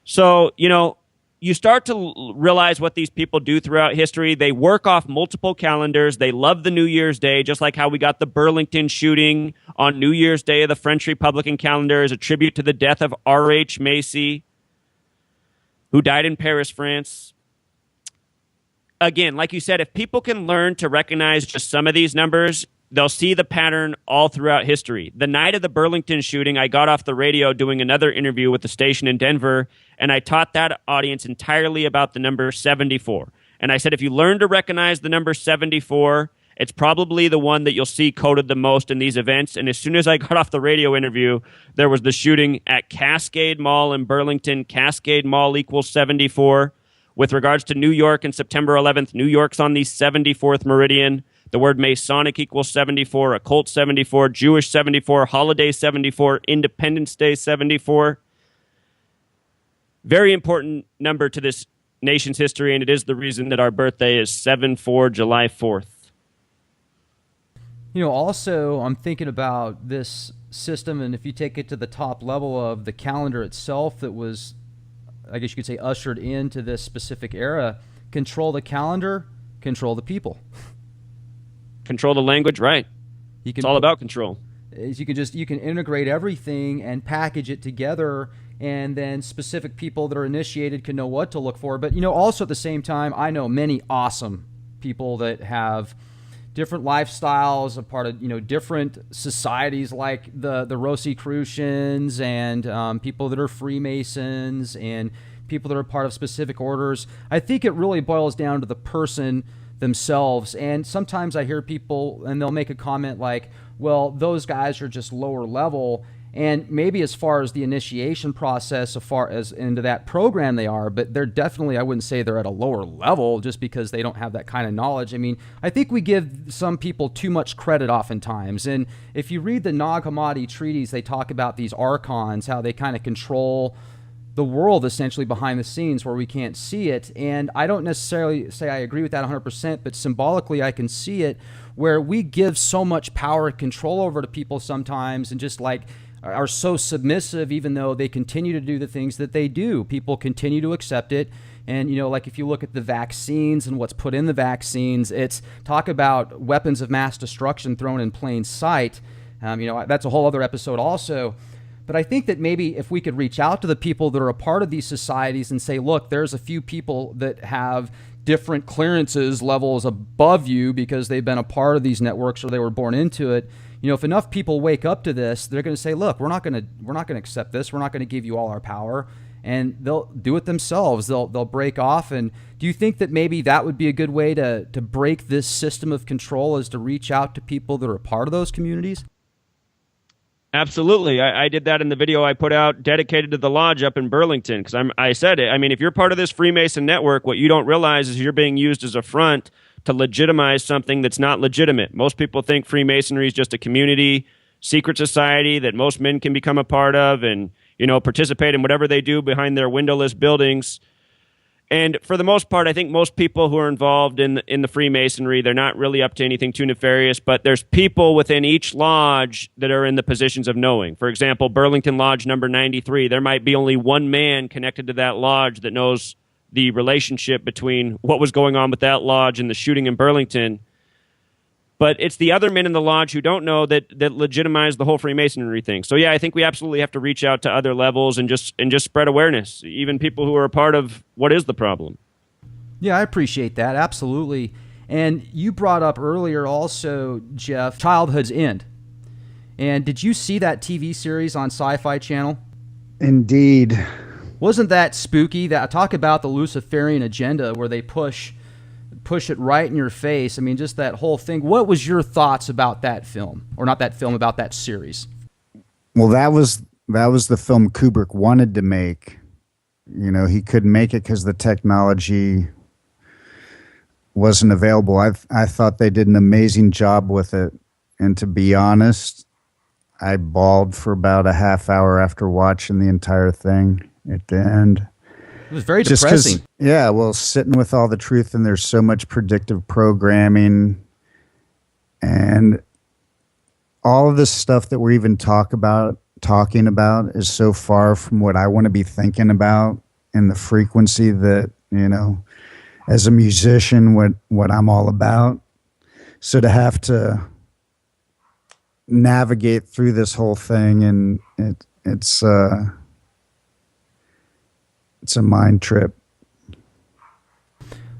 So, you start to realize what these people do throughout history. They work off multiple calendars. They love the New Year's Day, just like how we got the Burlington shooting on New Year's Day of the French Republican calendar as a tribute to the death of R.H. Macy, who died in Paris, France. Again, like you said, if people can learn to recognize just some of these numbers, they'll see the pattern all throughout history. The night of the Burlington shooting, I got off the radio doing another interview with the station in Denver, and I taught that audience entirely about the number 74. And I said, if you learn to recognize the number 74, it's probably the one that you'll see coded the most in these events. And as soon as I got off the radio interview, there was the shooting at Cascade Mall in Burlington. Cascade Mall equals 74. With regards to New York and September 11th, New York's on the 74th meridian. The word Masonic equals 74, occult 74, Jewish 74, holiday 74, Independence Day 74. Very important number to this nation's history, and it is the reason that our birthday is 7/4, July 4th. Also, I'm thinking about this system, and if you take it to the top level of the calendar itself that was, I guess you could say, ushered into this specific era, control the calendar, control the people. Control the language, right. It's all about control. You can integrate everything and package it together, and then specific people that are initiated can know what to look for. But, also at the same time, I know many awesome people that have different lifestyles, a part of different societies, like the Rosicrucians and people that are Freemasons and people that are part of specific orders. I think it really boils down to the person themselves. And sometimes I hear people and they'll make a comment like, well, those guys are just lower level. And maybe as far as the initiation process, as far as into that program they are, but they're definitely, I wouldn't say they're at a lower level just because they don't have that kind of knowledge. I mean, I think we give some people too much credit oftentimes. And if you read the Nag Hammadi treaties, they talk about these archons, how they kind of control the world essentially behind the scenes where we can't see it. And I don't necessarily say I agree with that 100%, but symbolically I can see it where we give so much power and control over to people sometimes and just like are so submissive, even though they continue to do the things that they do. People continue to accept it. And, like if you look at the vaccines and what's put in the vaccines, it's talk about weapons of mass destruction thrown in plain sight. That's a whole other episode also. But I think that maybe if we could reach out to the people that are a part of these societies and say, look, there's a few people that have different clearances levels above you because they've been a part of these networks or they were born into it. You know, if enough people wake up to this, they're going to say, look, we're not going to accept this. We're not going to give you all our power. And they'll do it themselves. They'll break off. And do you think that maybe that would be a good way to break this system of control, is to reach out to people that are a part of those communities? Absolutely. I did that in the video I put out dedicated to the lodge up in Burlington, because I said it. I mean, if you're part of this Freemason network, what you don't realize is you're being used as a front to legitimize something that's not legitimate. Most people think Freemasonry is just a community, secret society that most men can become a part of and, you know, participate in whatever they do behind their windowless buildings. And for the most part, I think most people who are involved in the Freemasonry, they're not really up to anything too nefarious, but there's people within each lodge that are in the positions of knowing. For example, Burlington Lodge number 93, there might be only one man connected to that lodge that knows the relationship between what was going on with that lodge and the shooting in Burlington. But it's the other men in the lodge who don't know that legitimize the whole Freemasonry thing. So yeah, I think we absolutely have to reach out to other levels and just spread awareness, even people who are a part of what is the problem. Yeah, I appreciate that. Absolutely. And you brought up earlier also, Jeff, Childhood's End. And did you see that TV series on Sci-Fi Channel? Indeed. Wasn't that spooky? That talk about the Luciferian agenda where they push it right in your face. I mean, just that whole thing. What was your thoughts about that film? Or not that film, about that series? Well, that was the film Kubrick wanted to make. You know, he couldn't make it because the technology wasn't available. I thought they did an amazing job with it. And to be honest, I bawled for about a half hour after watching the entire thing at the end. It was very depressing. Yeah, well, sitting with all the truth, and there's so much predictive programming and all of this stuff that we're even talking about is so far from what I want to be thinking about, and the frequency that, you know, as a musician, what I'm all about. So to have to navigate through this whole thing, and it's a mind trip.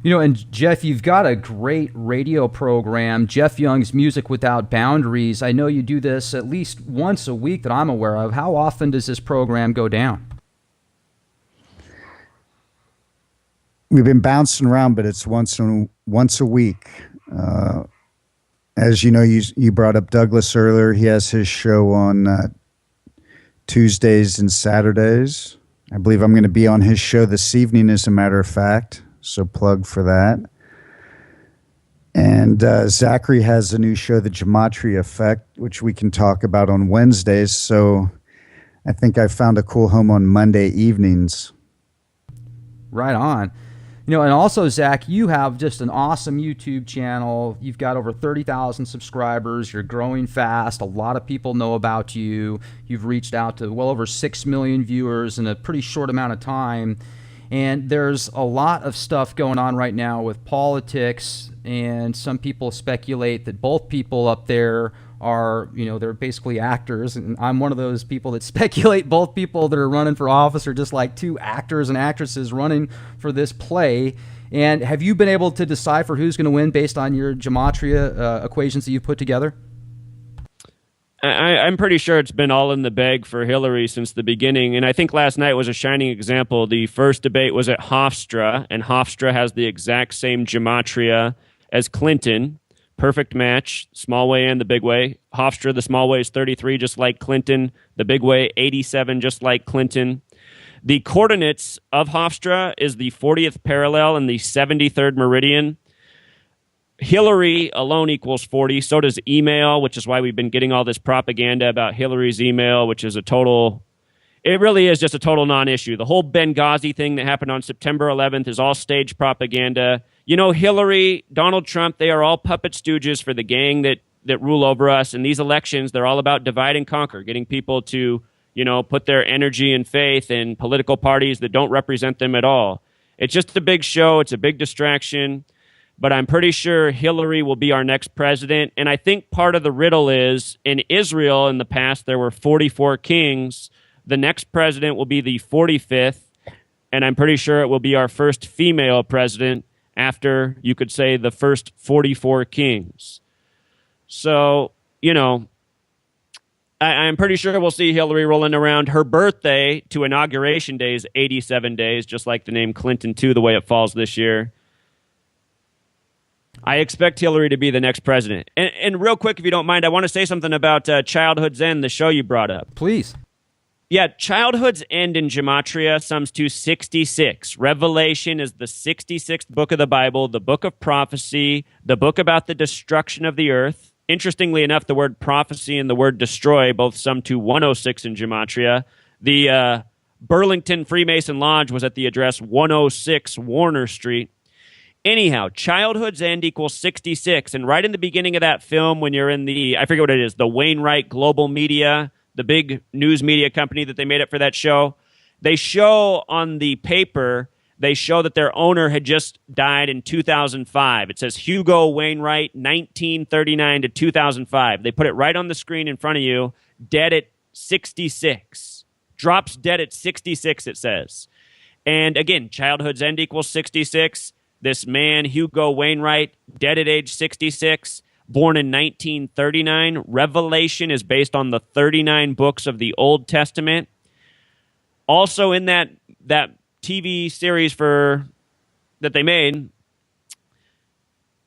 You know, and Jeff, you've got a great radio program, Jeff Young's Music Without Boundaries. I know you do this at least once a week that I'm aware of. How often does this program go down? We've been bouncing around, but it's once a week. As you know, you brought up Douglas earlier. He has his show on Tuesdays and Saturdays. I believe I'm going to be on his show this evening, as a matter of fact. So plug for that. And Zachary has a new show, The Gematria Effect, which we can talk about on Wednesdays. So I think I found a cool home on Monday evenings. Right on. You know, and also, Zach, you have just an awesome YouTube channel. You've got over 30,000 subscribers. You're growing fast. A lot of people know about you. You've reached out to well over 6 million viewers in a pretty short amount of time. And there's a lot of stuff going on right now with politics, and some people speculate that both people up there are, you know, they're basically actors, and I'm one of those people that speculate both people that are running for office are just like two actors and actresses running for this play. And have you been able to decipher who's going to win based on your gematria equations that you've put together? I'm pretty sure it's been all in the bag for Hillary since the beginning, and I think last night was a shining example. The first debate was at Hofstra, and Hofstra has the exact same gematria as Clinton. Perfect match, small way and the big way. Hofstra, the small way is 33, just like Clinton. The big way, 87, just like Clinton. The coordinates of Hofstra is the 40th parallel and the 73rd meridian. Hillary alone equals 40. So does email, which is why we've been getting all this propaganda about Hillary's email, which is it really is just a total non-issue. The whole Benghazi thing that happened on September 11th is all stage propaganda. You know, Hillary, Donald Trump, they are all puppet stooges for the gang that rule over us. And these elections, they're all about divide and conquer, getting people to, you know, put their energy and faith in political parties that don't represent them at all. It's just a big show. It's a big distraction. But I'm pretty sure Hillary will be our next president. And I think part of the riddle is, in Israel in the past, there were 44 kings. The next president will be the 45th. And I'm pretty sure it will be our first female president. after, you could say, the first 44 kings. So, I'm pretty sure we'll see Hillary rolling around. Her birthday to inauguration day is 87 days, just like the name Clinton, too, the way it falls this year. I expect Hillary to be the next president. And real quick, if you don't mind, I want to say something about Childhood's End, the show you brought up. Please. Yeah, Childhood's End in Gematria sums to 66. Revelation is the 66th book of the Bible, the book of prophecy, the book about the destruction of the earth. Interestingly enough, the word prophecy and the word destroy both sum to 106 in Gematria. The Burlington Freemason Lodge was at the address 106 Warner Street. Anyhow, Childhood's End equals 66. And right in the beginning of that film, when you're in I forget what it is, the Wainwright Global Media, the big news media company that they made up for that show, they show on the paper, they show that their owner had just died in 2005. It says Hugo Wainwright, 1939 to 2005. They put it right on the screen in front of you, dead at 66. Drops dead at 66, it says. And again, Childhood's End equals 66. This man, Hugo Wainwright, dead at age 66, born in 1939. Revelation is based on the 39 books of the Old Testament. Also in that TV series that they made,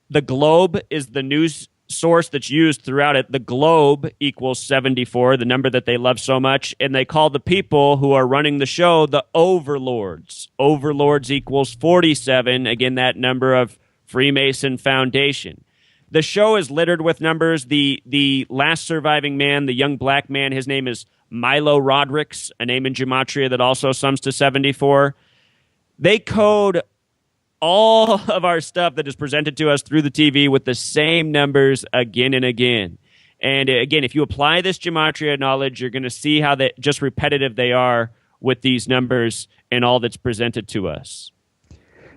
the Globe is the news source that's used throughout it. The Globe equals 74, the number that they love so much, and they call the people who are running the show the overlords. Overlords equals 47, again, that number of Freemason Foundation. The show is littered with numbers. The last surviving man, the young black man, his name is Milo Rodricks, a name in Gematria that also sums to 74. They code all of our stuff that is presented to us through the TV with the same numbers again and again. And again, if you apply this Gematria knowledge, you're going to see how just repetitive they are with these numbers and all that's presented to us.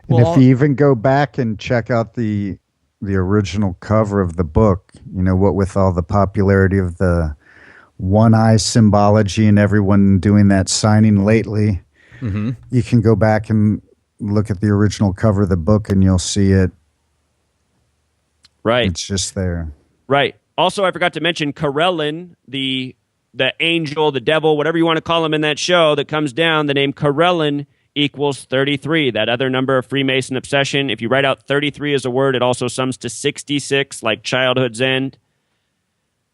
And if you even go back and check out the original cover of the book, what with all the popularity of the one eye symbology and everyone doing that signing lately, you can go back and look at the original cover of the book and you'll see it. Right. It's just there. Right. Also, I forgot to mention Karelin, the angel, the devil, whatever you want to call him in that show that comes down, the name Karelin equals 33, that other number of Freemason obsession. If you write out 33 as a word, it also sums to 66, like Childhood's End.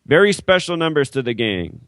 Very special numbers to the gang.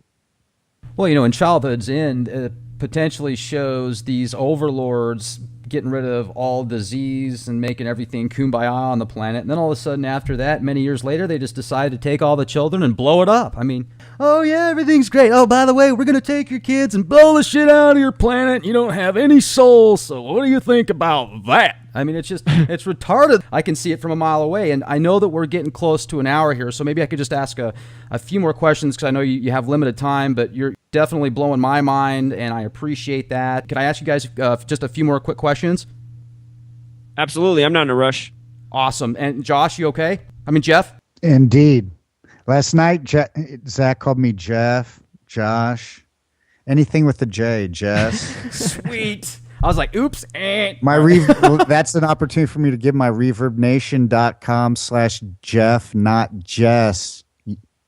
Well, in Childhood's End, it potentially shows these overlords getting rid of all disease and making everything kumbaya on the planet. And then all of a sudden after that, many years later, they just decided to take all the children and blow it up. I mean, oh yeah, everything's great. Oh, by the way, we're going to take your kids and blow the shit out of your planet. You don't have any soul, so what do you think about that? I mean, it's retarded. I can see it from a mile away, and I know that we're getting close to an hour here, so maybe I could just ask a few more questions because I know you have limited time, but you're definitely blowing my mind, and I appreciate that. Can I ask you guys just a few more quick questions? Absolutely. I'm not in a rush. Awesome. And Josh, you okay? I mean, Jeff? Indeed. Last night, Zach called me Jeff, Josh, anything with the J, Jess. Sweet. I was like, oops. That's an opportunity for me to give my reverbnation.com/Jeff, not Jess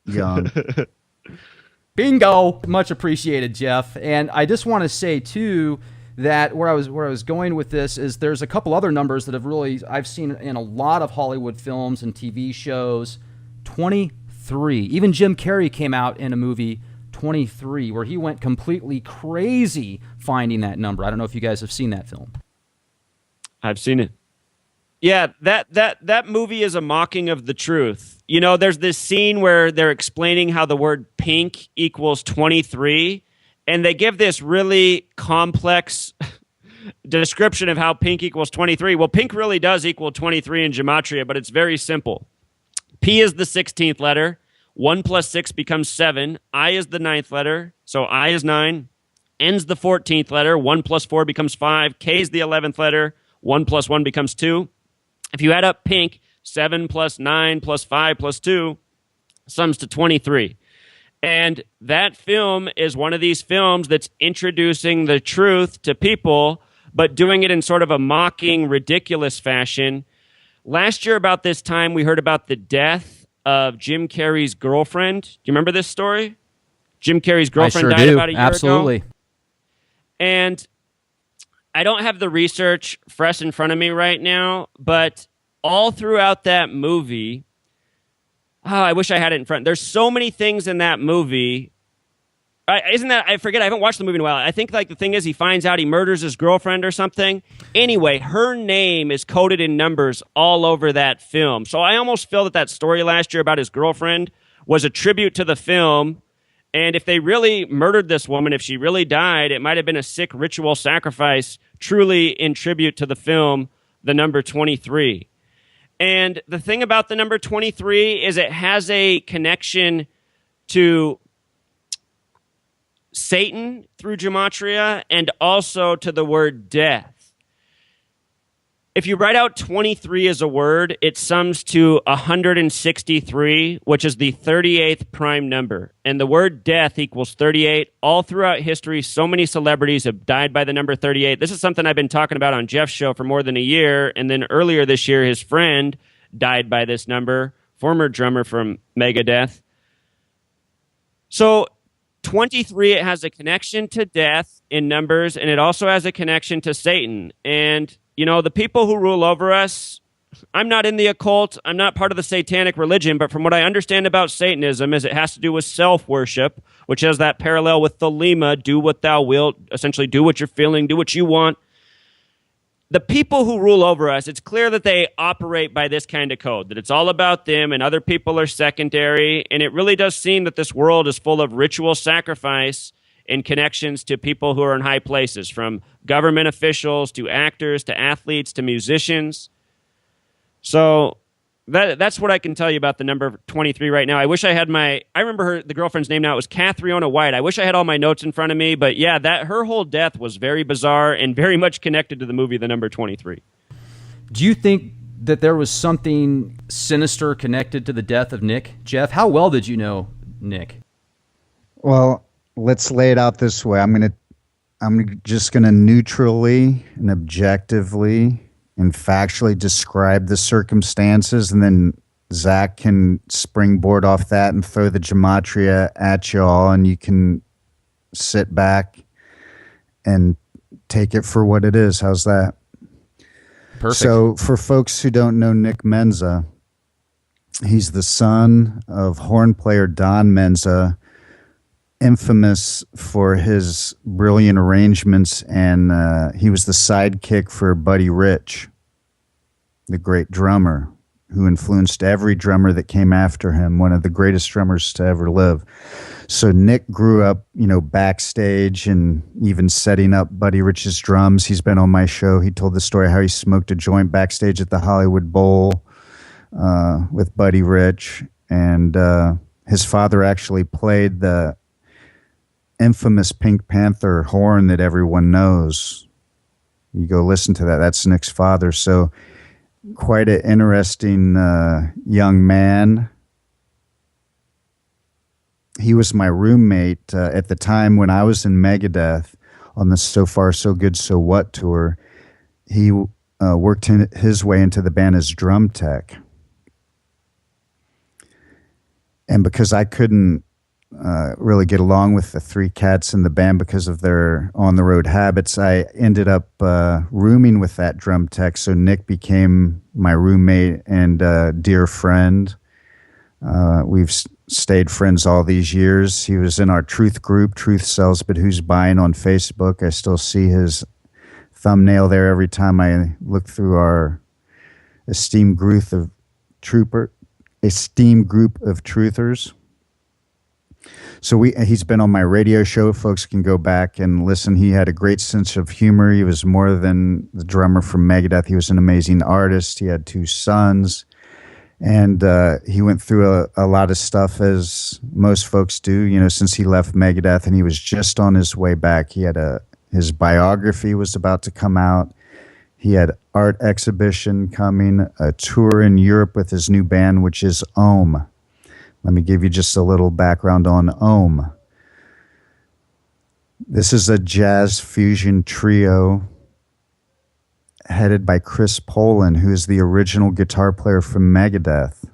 Young. Bingo. Much appreciated, Jeff. And I just want to say, too, that where I was going with this is there's a couple other numbers that I've seen in a lot of Hollywood films and TV shows. 23. Even Jim Carrey came out in a movie, 23, where he went completely crazy finding that number. I don't know if you guys have seen that film. I've seen it. Yeah, that movie is a mocking of the truth. There's this scene where they're explaining how the word pink equals 23, and they give this really complex description of how pink equals 23. Well, pink really does equal 23 in Gematria, but it's very simple. P is the 16th letter. 1 plus 6 becomes 7. I is the 9th letter, so I is 9. N's the 14th letter. 1 plus 4 becomes 5. K is the 11th letter. 1 plus 1 becomes 2. If you add up pink, 7 plus 9 plus 5 plus 2 sums to 23. And that film is one of these films that's introducing the truth to people, but doing it in sort of a mocking, ridiculous fashion. Last year, about this time, we heard about the death of Jim Carrey's girlfriend. Do you remember this story? Jim Carrey's I girlfriend sure died do. about a year ago. Absolutely. And I don't have the research fresh in front of me right now, but all throughout that movie, I wish I had it in front. There's so many things in that movie. Isn't that, I forget, I haven't watched the movie in a while. I think like the thing is he finds out he murders his girlfriend or something. Anyway, her name is coded in numbers all over that film. So I almost feel that story last year about his girlfriend was a tribute to the film. And if they really murdered this woman, if she really died, it might have been a sick ritual sacrifice, truly in tribute to the film, the number 23. And the thing about the number 23 is it has a connection to Satan through Gematria and also to the word death. If you write out 23 as a word, it sums to 163, which is the 38th prime number. And the word death equals 38. All throughout history, so many celebrities have died by the number 38. This is something I've been talking about on Jeff's show for more than a year. And then earlier this year, his friend died by this number, former drummer from Megadeth. So 23, it has a connection to death in numbers, and it also has a connection to Satan. And, you know, the people who rule over us, I'm not in the occult, I'm not part of the satanic religion, but from what I understand about Satanism is it has to do with self-worship, which has that parallel with Thelema, do what thou wilt, essentially do what you're feeling, do what you want. The people who rule over us, it's clear that they operate by this kind of code, that it's all about them and other people are secondary. And it really does seem that this world is full of ritual sacrifice and connections to people who are in high places, from government officials to actors to athletes to musicians. So that's what I can tell you about the number 23 right now. I wish I had I remember the girlfriend's name now. It was Cathriona White. I wish I had all my notes in front of me, but yeah, her whole death was very bizarre and very much connected to the movie The Number 23. Do you think that there was something sinister connected to the death of Nick? Jeff, how well did you know Nick? Well, let's lay it out this way. I'm just gonna neutrally and objectively and factually describe the circumstances, and then Zach can springboard off that and throw the gematria at y'all, and you can sit back and take it for what it is. How's that? Perfect. So for folks who don't know Nick Menza, he's the son of horn player Don Menza, infamous for his brilliant arrangements, and he was the sidekick for Buddy Rich, the great drummer who influenced every drummer that came after him, one of the greatest drummers to ever live. So Nick grew up, backstage and even setting up Buddy Rich's drums. He's been on my show. He told the story how he smoked a joint backstage at the Hollywood Bowl with Buddy Rich, and his father actually played the infamous Pink Panther horn that everyone knows. You go listen to that. That's Nick's father. So quite an interesting young man. He was my roommate at the time when I was in Megadeth on the So Far, So Good, So What tour. He worked his way into the band as drum tech. And because I couldn't really get along with the three cats in the band because of their on-the-road habits, I ended up rooming with that drum tech, so Nick became my roommate and dear friend. We've stayed friends all these years. He was in our Truth group, Truth Sells But Who's Buying on Facebook. I still see his thumbnail there every time I look through our esteemed group of truthers. So he's been on my radio show. Folks can go back and listen. He had a great sense of humor. He was more than the drummer from Megadeth. He was an amazing artist. He had 2 sons. And he went through a lot of stuff, as most folks do, since he left Megadeth, and he was just on his way back. He had his biography was about to come out. He had art exhibition coming, a tour in Europe with his new band, which is Ohm. Let me give you just a little background on Ohm. This is a jazz fusion trio headed by Chris Poland, who is the original guitar player from Megadeth.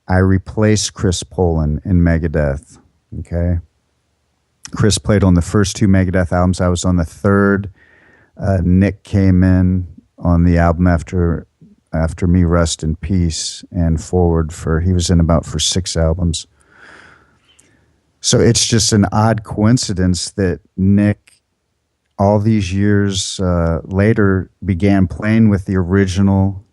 I replaced Chris Poland in Megadeth. Okay. Chris played on the first 2 Megadeth albums. I was on the third. Nick came in on the album after me, Rest in Peace, and forward he was in about for 6 albums. So it's just an odd coincidence that Nick, all these years later, began playing with the original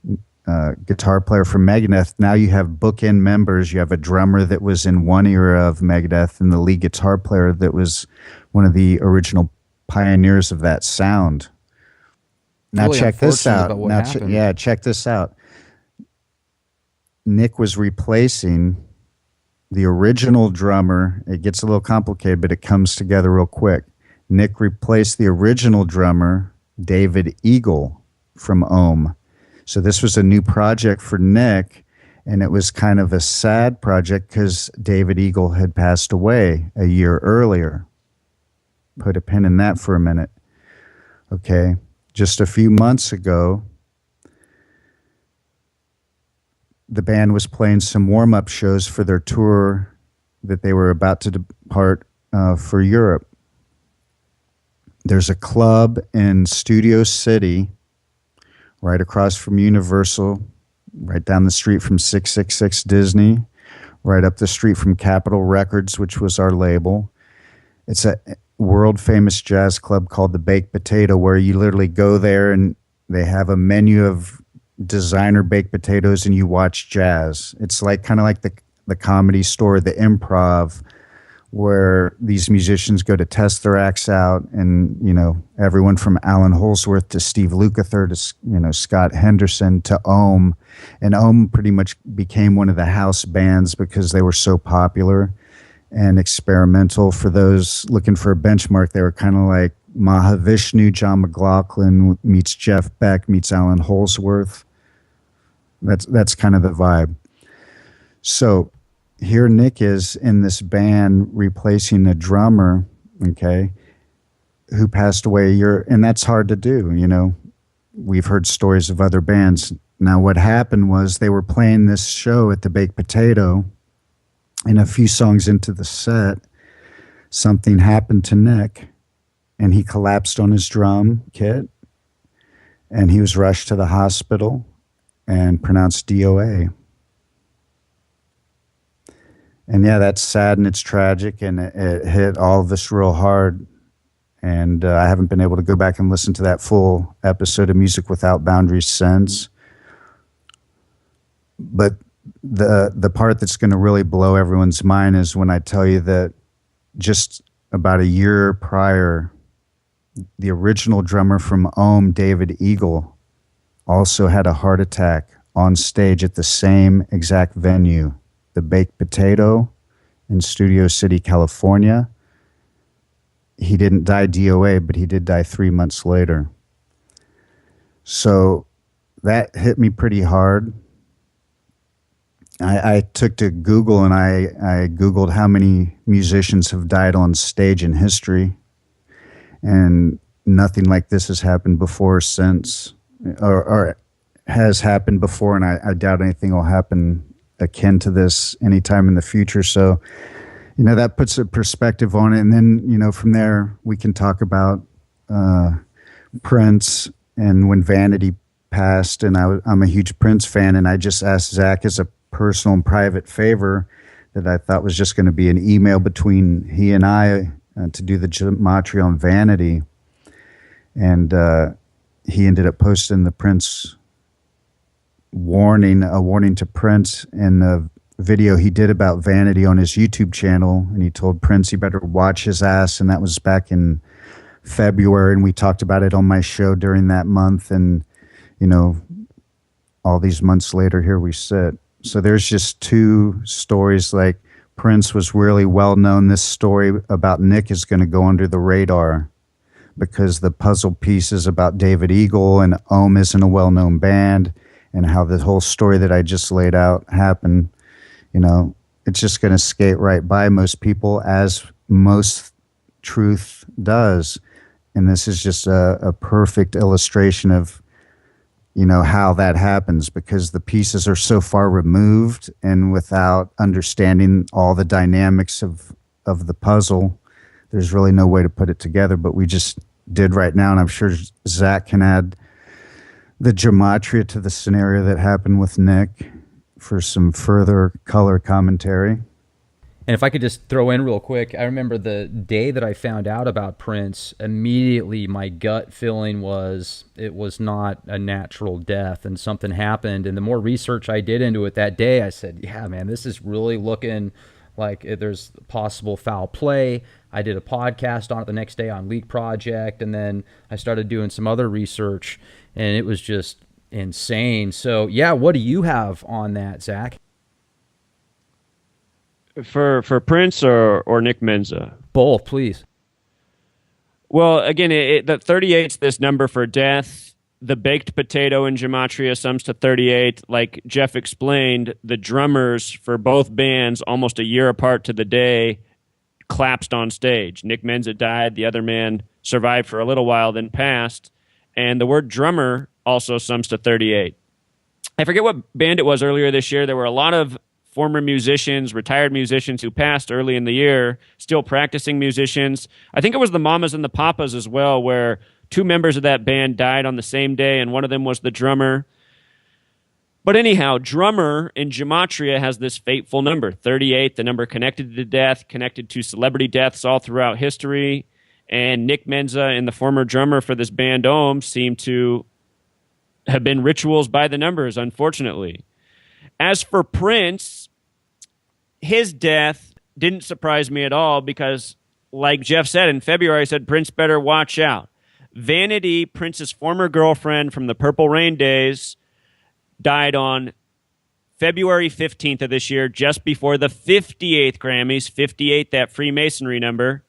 guitar player from Megadeth. Now you have bookend members. You have a drummer that was in one era of Megadeth and the lead guitar player that was one of the original pioneers of that sound. Now really check this unfortunate out. about what Now happened. check this out. Nick was replacing the original drummer. It gets a little complicated, but it comes together real quick. Nick replaced the original drummer, David Eagle, from Ohm. So this was a new project for Nick, and it was kind of a sad project because David Eagle had passed away a year earlier. Put a pin in that for a minute. Okay. Just a few months ago, the band was playing some warm-up shows for their tour that they were about to depart for Europe. There's a club in Studio City, right across from Universal, right down the street from 666 Disney, right up the street from Capitol Records, which was our label. It's a world-famous jazz club called the Baked Potato, where you literally go there and they have a menu of designer baked potatoes and you watch jazz. It's like kind of like the Comedy Store, the Improv, where these musicians go to test their acts out, and everyone from Alan Holsworth to Steve Lukather to Scott Henderson to Ohm, and Ohm pretty much became one of the house bands because they were so popular and experimental. For those looking for a benchmark, they were kind of like Mahavishnu, John McLaughlin meets Jeff Beck meets Alan Holsworth. That's kind of the vibe. So here Nick is in this band replacing a drummer, okay, who passed away a year, and that's hard to do. We've heard stories of other bands. Now what happened was they were playing this show at the Baked Potato, and a few songs into the set, something happened to Nick, and he collapsed on his drum kit, and he was rushed to the hospital and pronounced DOA. And yeah, that's sad and it's tragic, and it hit all of us real hard. And I haven't been able to go back and listen to that full episode of Music Without Boundaries since. But the part that's going to really blow everyone's mind is when I tell you that just about a year prior, the original drummer from Ohm, David Eagle, also had a heart attack on stage at the same exact venue, the Baked Potato in Studio City, California. He didn't die DOA, but he did die 3 months later. So that hit me pretty hard. I took to Google and I Googled how many musicians have died on stage in history, and nothing like this has happened before, since, or has happened before, and I doubt anything will happen akin to this anytime in the future. So, that puts a perspective on it. And then, from there, we can talk about Prince and when Vanity passed. And I'm a huge Prince fan, and I just asked Zach as a personal and private favor that I thought was just going to be an email between he and I to do the Gematria on Vanity. And he ended up posting the Prince a warning to Prince in the video he did about Vanity on his YouTube channel. And he told Prince he better watch his ass. And that was back in February. And we talked about it on my show during that month. And, all these months later, here we sit. So there's just two stories. Like, Prince was really well known. This story about Nick is going to go under the radar because the puzzle pieces about David Eagle and Ohm isn't a well-known band, and how the whole story that I just laid out happened, it's just going to skate right by most people, as most truth does. And this is just a perfect illustration of how that happens, because the pieces are so far removed, and without understanding all the dynamics of the puzzle, there's really no way to put it together. But we just did right now, and I'm sure Zach can add the gematria to the scenario that happened with Nick for some further color commentary. And if I could just throw in real quick, I remember the day that I found out about Prince, immediately my gut feeling was it was not a natural death and something happened. And the more research I did into it that day, I said, yeah, man, this is really looking like there's possible foul play. I did a podcast on it the next day on Leak Project, and then I started doing some other research, and it was just insane. So, yeah, what do you have on that, Zach? For Prince or Nick Menza? Both, please. Well, again, the 38's this number for death. The baked potato in Gematria sums to 38. Like Jeff explained, the drummers for both bands, almost a year apart to the day, collapsed on stage. Nick Menza died. The other man survived for a little while, then passed. And the word drummer also sums to 38. I forget what band it was earlier this year. There were a lot of former musicians, retired musicians who passed early in the year, still practicing musicians. I think it was the Mamas and the Papas as well, where two members of that band died on the same day, and one of them was the drummer. But anyhow, drummer in Gematria has this fateful number, 38, the number connected to death, connected to celebrity deaths all throughout history. And Nick Menza and the former drummer for this band, Ohm, seem to have been rituals by the numbers, unfortunately. As for Prince, his death didn't surprise me at all because, like Jeff said, in February, I said, Prince better watch out. Vanity, Prince's former girlfriend from the Purple Rain days, died on February 15th of this year, just before the 58th Grammys, 58, that Freemasonry number.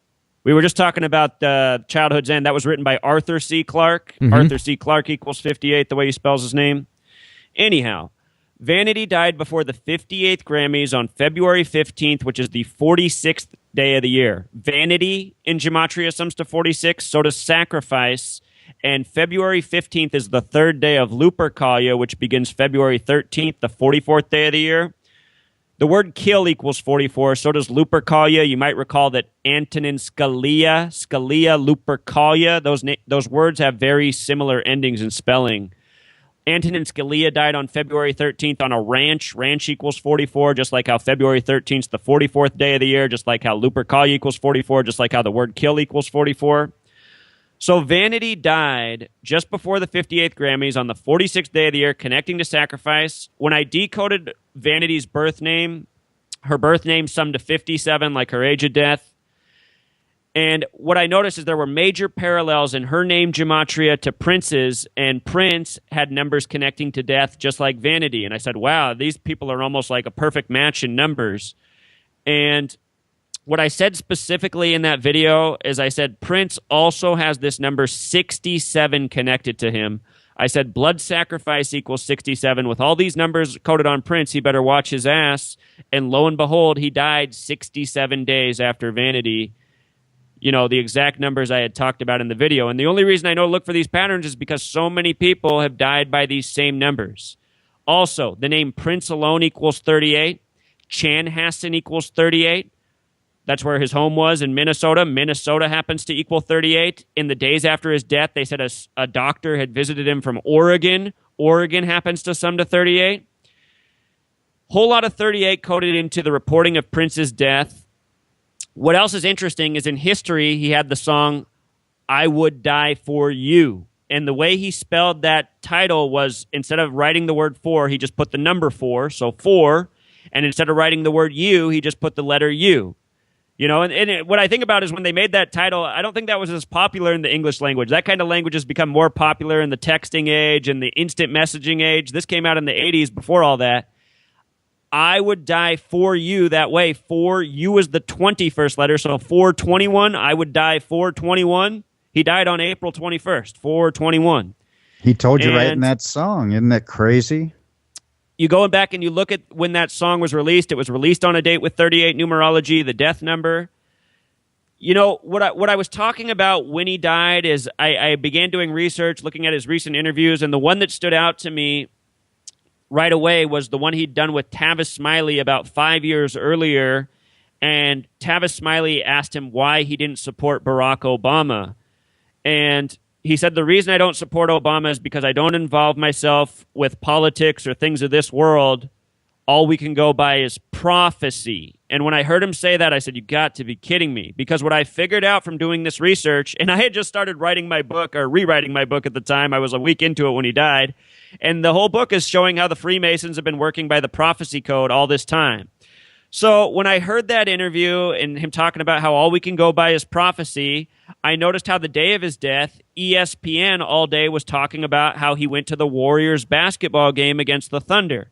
We were just talking about Childhood's End. That was written by Arthur C. Clarke. Mm-hmm. Arthur C. Clarke equals 58, the way he spells his name. Anyhow, Vanity died before the 58th Grammys on February 15th, which is the 46th day of the year. Vanity in Gematria sums to 46, so does Sacrifice. And February 15th is the third day of Lupercalia, which begins February 13th, the 44th day of the year. The word kill equals 44, so does Lupercalia. You might recall that Antonin Scalia, Lupercalia, those words have very similar endings in spelling. Antonin Scalia died on February 13th on a ranch. Ranch equals 44, just like how February 13th is the 44th day of the year, just like how Lupercalia equals 44, just like how the word kill equals 44. So Vanity died just before the 58th Grammys on the 46th day of the year, connecting to Sacrifice. When I decoded Vanity's birth name, her birth name summed to 57, like her age of death. And what I noticed is there were major parallels in her name Gematria to Prince's, and Prince had numbers connecting to death just like Vanity. And I said, wow, these people are almost like a perfect match in numbers. And what I said specifically in that video is I said Prince also has this number 67 connected to him. I said blood sacrifice equals 67. With all these numbers coded on Prince, he better watch his ass. And lo and behold, he died 67 days after Vanity. You know, the exact numbers I had talked about in the video. And the only reason I know to look for these patterns is because so many people have died by these same numbers. Also, the name Prince alone equals 38. Chanhassen equals 38. That's where his home was in Minnesota. Minnesota happens to equal 38. In the days after his death, they said a doctor had visited him from Oregon. Oregon happens to sum to 38. Whole lot of 38 coded into the reporting of Prince's death. What else is interesting is in history, he had the song, I Would Die For You. And the way he spelled that title was, instead of writing the word for, he just put the number 4, so 4. And instead of writing the word you, he just put the letter U. You know, what I think about is when they made that title, I don't think that was as popular in the English language. That kind of language has become more popular in the texting age and the instant messaging age. This came out in the 80s before all that. I would die for you that way. For you was the 21st letter, so 421. I would die 421. He died on April 21st, 421. He told you right in that song. Isn't that crazy? You go back and you look at when that song was released. It was released on a date with 38 numerology, the death number. You know, what I was talking about when he died is I began doing research, looking at his recent interviews, and the one that stood out to me right away was the one he'd done with Tavis Smiley about 5 years earlier. And Tavis Smiley asked him why he didn't support Barack Obama. And he said, the reason I don't support Obama is because I don't involve myself with politics or things of this world. All we can go by is prophecy. And when I heard him say that, I said, you got to be kidding me. Because what I figured out from doing this research, and I had just started writing my book or rewriting my book at the time. I was a week into it when he died. And the whole book is showing how the Freemasons have been working by the prophecy code all this time. So when I heard that interview and him talking about how all we can go by is prophecy, I noticed how the day of his death, ESPN all day was talking about how he went to the Warriors basketball game against the Thunder.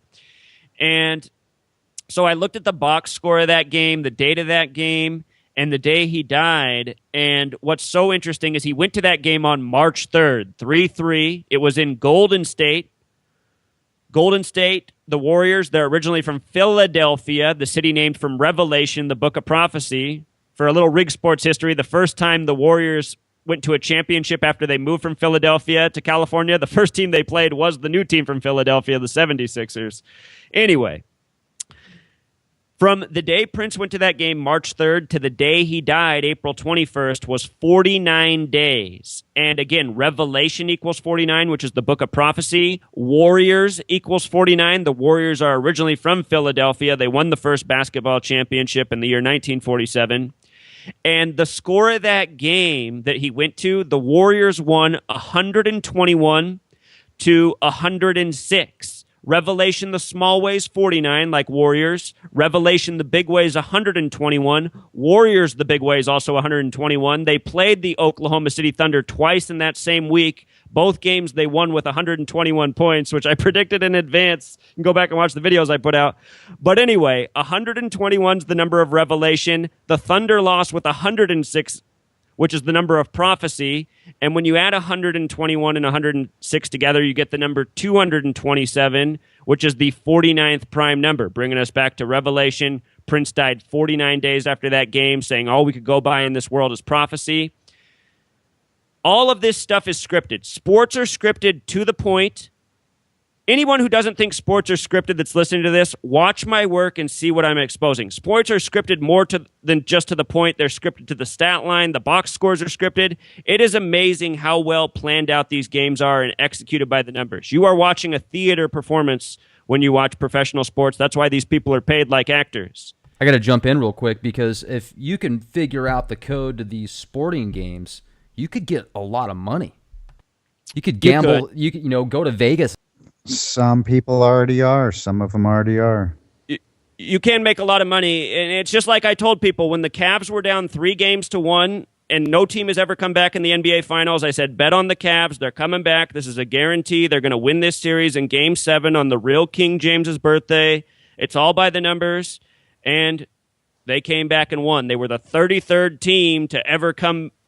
And so I looked at the box score of that game, the date of that game, and the day he died. And what's so interesting is he went to that game on March 3rd, 3-3. It was in Golden State. Golden State, the Warriors, they're originally from Philadelphia, the city named from Revelation, the book of prophecy. For a little rig sports history, the first time the Warriors went to a championship after they moved from Philadelphia to California, the first team they played was the new team from Philadelphia, the 76ers. Anyway, from the day Prince went to that game, March 3rd, to the day he died, April 21st, was 49 days. And again, Revelation equals 49, which is the book of prophecy. Warriors equals 49. The Warriors are originally from Philadelphia. They won the first basketball championship in the year 1947. And the score of that game that he went to, the Warriors won 121 to 106. Revelation, the small ways, 49, like Warriors. Revelation, the big ways, 121. Warriors, the big ways, also 121. They played the Oklahoma City Thunder twice in that same week. Both games they won with 121 points, which I predicted in advance. You can go back and watch the videos I put out. But anyway, 121 is the number of Revelation. The Thunder lost with 106, which is the number of prophecy. And when you add 121 and 106 together, you get the number 227, which is the 49th prime number, bringing us back to Revelation. Prince died 49 days after that game, saying all we could go by in this world is prophecy. All of this stuff is scripted. Sports are scripted to the point. Anyone who doesn't think sports are scripted that's listening to this, watch my work and see what I'm exposing. Sports are scripted more than just to the point. They're scripted to the stat line. The box scores are scripted. It is amazing how well planned out these games are and executed by the numbers. You are watching a theater performance when you watch professional sports. That's why these people are paid like actors. I got to jump in real quick because if you can figure out the code to these sporting games, you could get a lot of money. You could gamble. You could, go to Vegas. Some people already are. Some of them already are. You can make a lot of money. And it's just like I told people, when the Cavs were down 3-1 and no team has ever come back in the NBA Finals, I said, bet on the Cavs. They're coming back. This is a guarantee. They're going to win this series in Game 7 on the real King James's birthday. It's all by the numbers. And they came back and won. They were the 33rd team to ever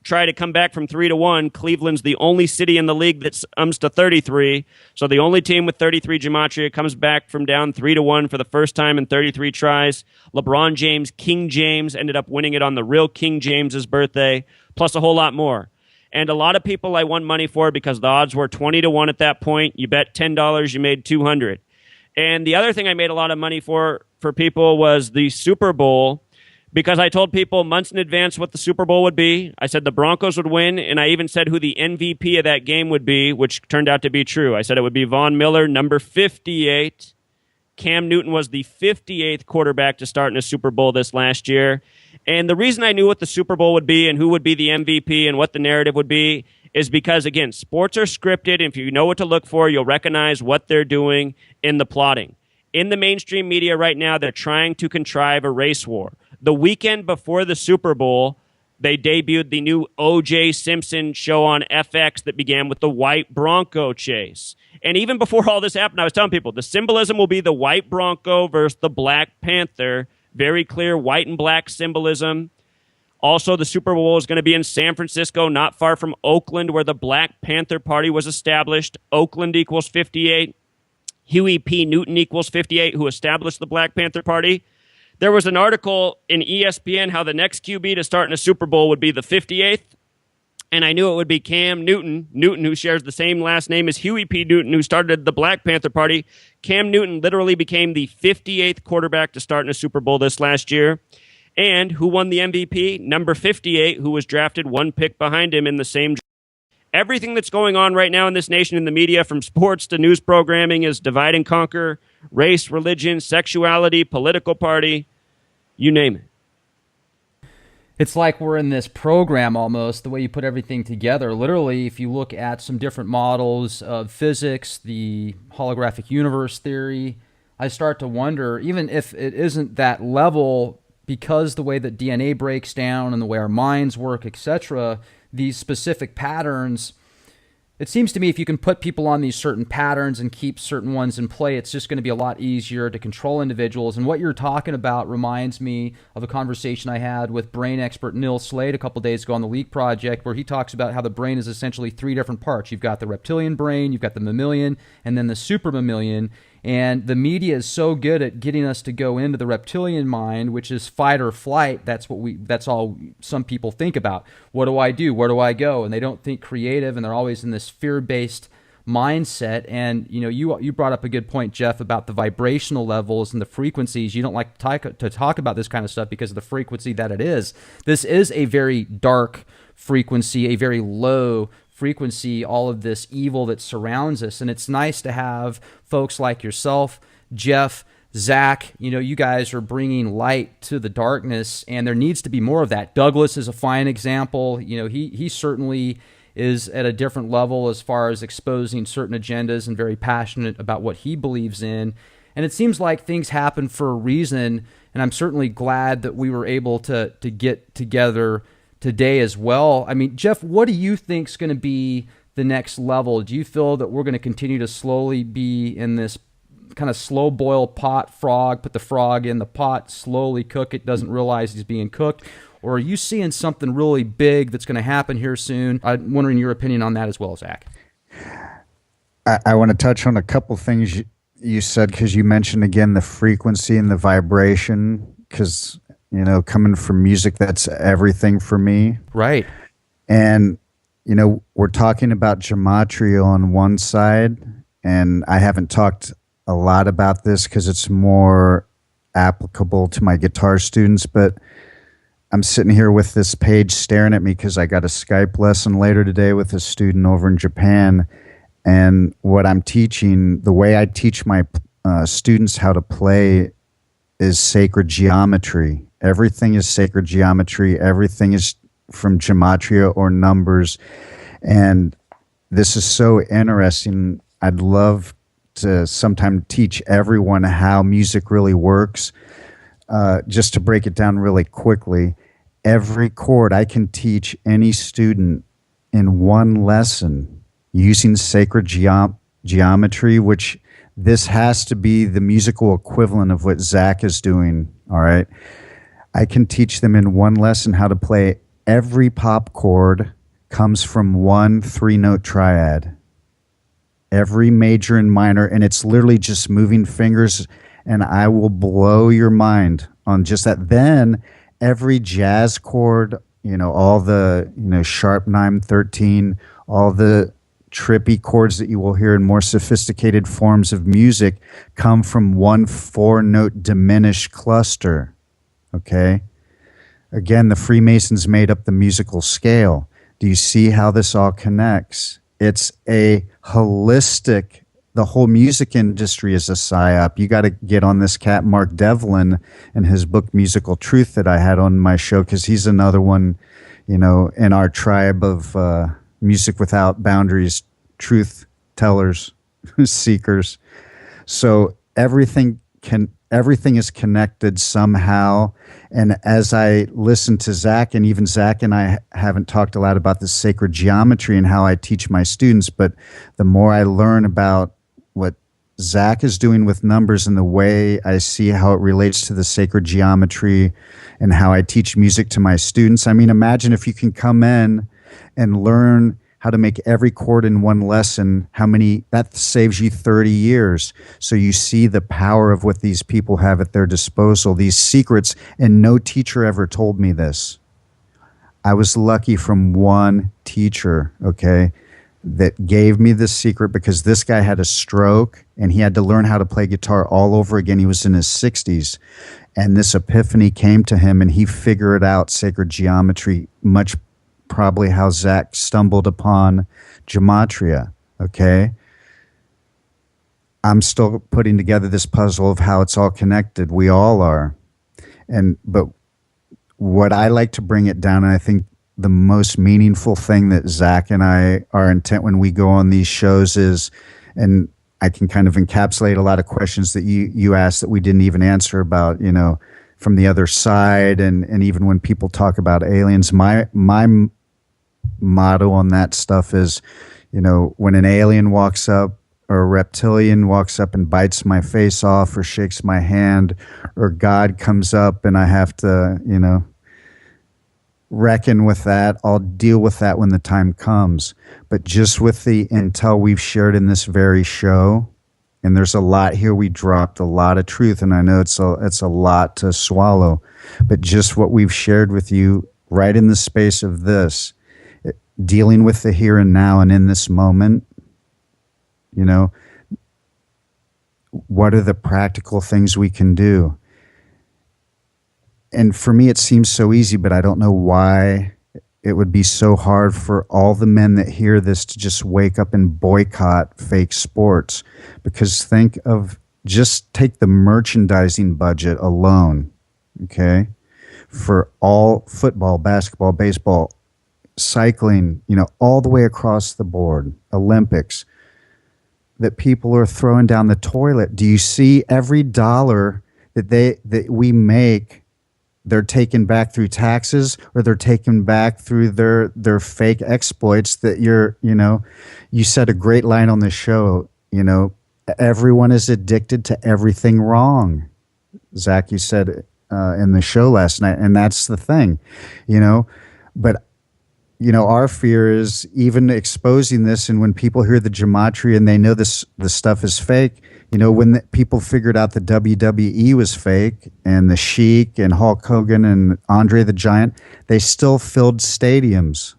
try to come back from 3-1. Cleveland's the only city in the league that's to 33. So the only team with 33 Gematria comes back from down 3-1 for the first time in 33 tries. LeBron James, King James, ended up winning it on the real King James's birthday, plus a whole lot more. And a lot of people I won money for because the odds were 20-1 at that point. You bet $10, you made $200. And the other thing I made a lot of money for people was the Super Bowl, because I told people months in advance what the Super Bowl would be. I said the Broncos would win, and I even said who the MVP of that game would be, which turned out to be true. I said it would be Von Miller, number 58. Cam Newton was the 58th quarterback to start in a Super Bowl this last year. And the reason I knew what the Super Bowl would be and who would be the MVP and what the narrative would be is because, again, sports are scripted, and if you know what to look for, you'll recognize what they're doing in the plotting. In the mainstream media right now, they're trying to contrive a race war. The weekend before the Super Bowl, they debuted the new O.J. Simpson show on FX that began with the white Bronco chase. And even before all this happened, I was telling people the symbolism will be the white Bronco versus the Black Panther. Very clear white and black symbolism. Also, the Super Bowl is going to be in San Francisco, not far from Oakland, where the Black Panther Party was established. Oakland equals 58. Huey P. Newton equals 58, who established the Black Panther Party. There was an article in ESPN how the next QB to start in a Super Bowl would be the 58th. And I knew it would be Cam Newton, who shares the same last name as Huey P. Newton, who started the Black Panther Party. Cam Newton literally became the 58th quarterback to start in a Super Bowl this last year. And who won the MVP? Number 58, who was drafted one pick behind him in the same draft. Everything that's going on right now in this nation in the media, from sports to news programming, is divide and conquer, race, religion, sexuality, political party, you name it. It's like we're in this program almost, the way you put everything together. Literally, if you look at some different models of physics, the holographic universe theory, I start to wonder, even if it isn't that level, because the way that DNA breaks down and the way our minds work, etc., these specific patterns, it seems to me if you can put people on these certain patterns and keep certain ones in play, it's just going to be a lot easier to control individuals. And what you're talking about reminds me of a conversation I had with brain expert Neil Slade a couple days ago on the Leak Project, where he talks about how the brain is essentially three different parts. You've got the reptilian brain, you've got the mammalian, and then the super mammalian. And the media is so good at getting us to go into the reptilian mind, which is fight or flight. That's all some people think about. What do I do? Where do I go? And they don't think creative, and they're always in this fear-based mindset. And you brought up a good point, Jeff, about the vibrational levels and the frequencies. You don't like to talk about this kind of stuff because of the frequency that it is. This is a very dark frequency, a very low frequency, all of this evil that surrounds us. And it's nice to have folks like yourself, Jeff, Zach, you guys are bringing light to the darkness, and there needs to be more of that. Douglas is a fine example. He certainly is at a different level as far as exposing certain agendas and very passionate about what he believes in. And it seems like things happen for a reason, and I'm certainly glad that we were able to get together today as well. I mean, Jeff, what do you think is going to be the next level? Do you feel that we're going to continue to slowly be in this kind of slow boil pot frog, put the frog in the pot, slowly cook it, doesn't realize he's being cooked? Or are you seeing something really big that's going to happen here soon? I'm wondering your opinion on that as well, Zach. I want to touch on a couple things you said, because you mentioned again the frequency and the vibration, because coming from music, that's everything for me. Right. And, we're talking about Gematria on one side, and I haven't talked a lot about this because it's more applicable to my guitar students, but I'm sitting here with this page staring at me because I got a Skype lesson later today with a student over in Japan. And what I'm teaching, the way I teach my students how to play is sacred geometry. Everything is sacred geometry. Everything is from gematria or numbers. And this is so interesting. I'd love to sometime teach everyone how music really works. Just to break it down really quickly, every chord I can teach any student in one lesson using sacred geometry, which this has to be the musical equivalent of what Zach is doing, all right? I can teach them in one lesson how to play every pop chord comes from one 3-note triad. Every major and minor, and it's literally just moving fingers, and I will blow your mind on just that. Then every jazz chord, all the, sharp 9, 13, all the trippy chords that you will hear in more sophisticated forms of music come from one 4-note diminished cluster. Okay? Again, the Freemasons made up the musical scale. Do you see how this all connects? It's a holistic, the whole music industry is a psyop. You got to get on this cat, Mark Devlin, and his book, Musical Truth, that I had on my show, because he's another one, in our tribe of music without boundaries, truth tellers, seekers. So everything is connected somehow. And as I listen to Zach, and even Zach and I haven't talked a lot about the sacred geometry and how I teach my students, but the more I learn about what Zach is doing with numbers and the way I see how it relates to the sacred geometry and how I teach music to my students. I mean, imagine if you can come in and learn how to make every chord in one lesson, that saves you 30 years. So you see the power of what these people have at their disposal, these secrets, and no teacher ever told me this. I was lucky from one teacher, okay, that gave me this secret, because this guy had a stroke and he had to learn how to play guitar all over again. He was in his 60s, and this epiphany came to him, and he figured out sacred geometry, much probably how Zach stumbled upon Gematria, okay? I'm still putting together this puzzle of how it's all connected. We all are. But what I like to bring it down, and I think the most meaningful thing that Zach and I are intent when we go on these shows is, and I can kind of encapsulate a lot of questions that you asked that we didn't even answer about, from the other side, and even when people talk about aliens, my motto on that stuff is, when an alien walks up, or a reptilian walks up and bites my face off or shakes my hand, or God comes up and I have to, reckon with that, I'll deal with that when the time comes. But just with the intel we've shared in this very show, and there's a lot here, we dropped a lot of truth, and I know it's a lot to swallow, but just what we've shared with you right in the space of this, dealing with the here and now and in this moment, what are the practical things we can do? And for me, it seems so easy, but I don't know why it would be so hard for all the men that hear this to just wake up and boycott fake sports. Because just take the merchandising budget alone, okay? For all football, basketball, baseball, cycling, all the way across the board, Olympics, that people are throwing down the toilet. Do you see every dollar that we make, they're taken back through taxes, or they're taken back through their fake exploits that you said a great line on the show, everyone is addicted to everything wrong. Zach, you said in the show last night, and that's the thing, but our fear is even exposing this, and when people hear the gematria and they know the stuff is fake, when people figured out the WWE was fake, and the Sheik and Hulk Hogan and Andre the Giant, they still filled stadiums.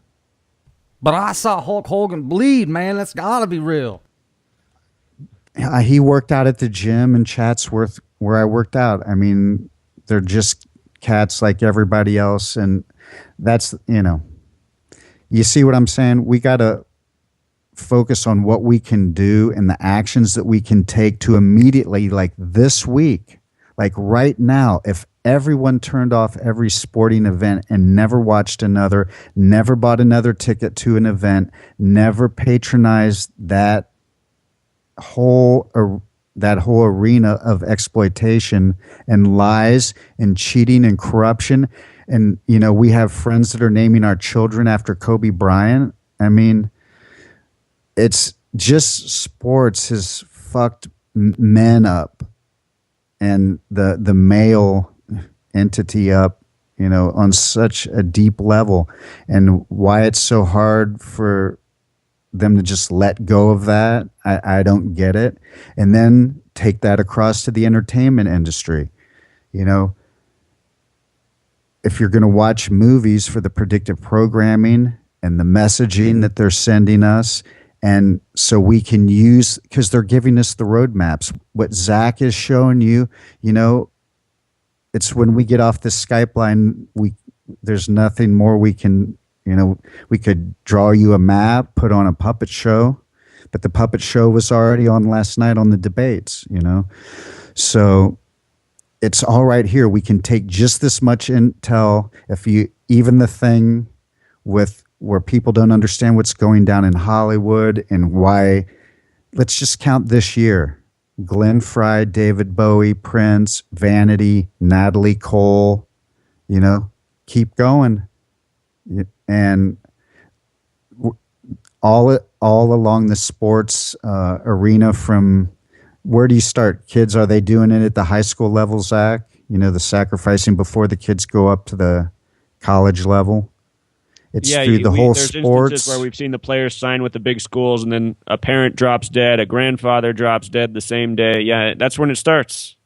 But I saw Hulk Hogan bleed, man. That's got to be real. He worked out at the gym in Chatsworth where I worked out. I mean, they're just cats like everybody else, and that's, you see what I'm saying? We got to focus on what we can do and the actions that we can take to immediately, like this week, like right now, if everyone turned off every sporting event and never watched another, never bought another ticket to an event, never patronized that whole arena of exploitation and lies and cheating and corruption. And, we have friends that are naming our children after Kobe Bryant. I mean, it's just sports has fucked men up and the male entity up, on such a deep level. And why it's so hard for them to just let go of that, I don't get it. And then take that across to the entertainment industry. If you're going to watch movies for the predictive programming and the messaging that they're sending us, and so we can use, because they're giving us the roadmaps. What Zach is showing you, it's when we get off the Skype line, there's nothing more we can, we could draw you a map, put on a puppet show, but the puppet show was already on last night on the debates, So it's all right here. We can take just this much intel. Even the thing with where people don't understand what's going down in Hollywood and why, let's just count this year: Glenn Frey, David Bowie, Prince, Vanity, Natalie Cole, keep going. And all along the sports arena, from where do you start? Kids, are they doing it at the high school level, Zach? The sacrificing before the kids go up to the college level. It's through the whole there's sports. instances where we've seen the players sign with the big schools, and then a parent drops dead, a grandfather drops dead the same day. Yeah, that's when it starts.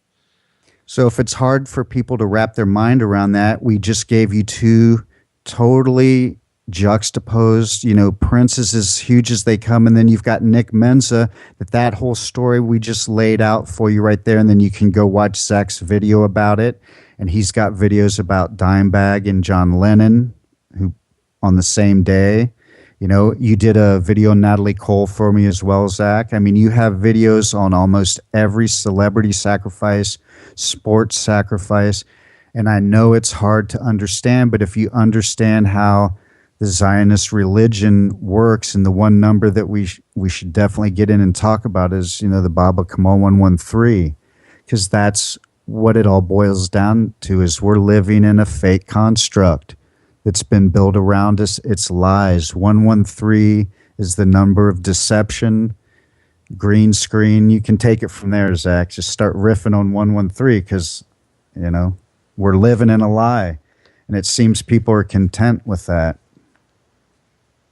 So if it's hard for people to wrap their mind around that, we just gave you two totally juxtaposed, Prince is as huge as they come, and then you've got Nick Menza, that whole story we just laid out for you right there, and then you can go watch Zach's video about it, and he's got videos about Dimebag and John Lennon, who on the same day. You did a video on Natalie Cole for me as well, Zach. I mean, you have videos on almost every celebrity sacrifice, sports sacrifice, and I know it's hard to understand, but if you understand how the Zionist religion works, and the one number that we should definitely get in and talk about is, the Baba Kamal 113, because that's what it all boils down to, is we're living in a fake construct that's been built around us. It's lies. 113 is the number of deception, green screen. You can take it from there, Zach. Just start riffing on 113, because, we're living in a lie. And it seems people are content with that.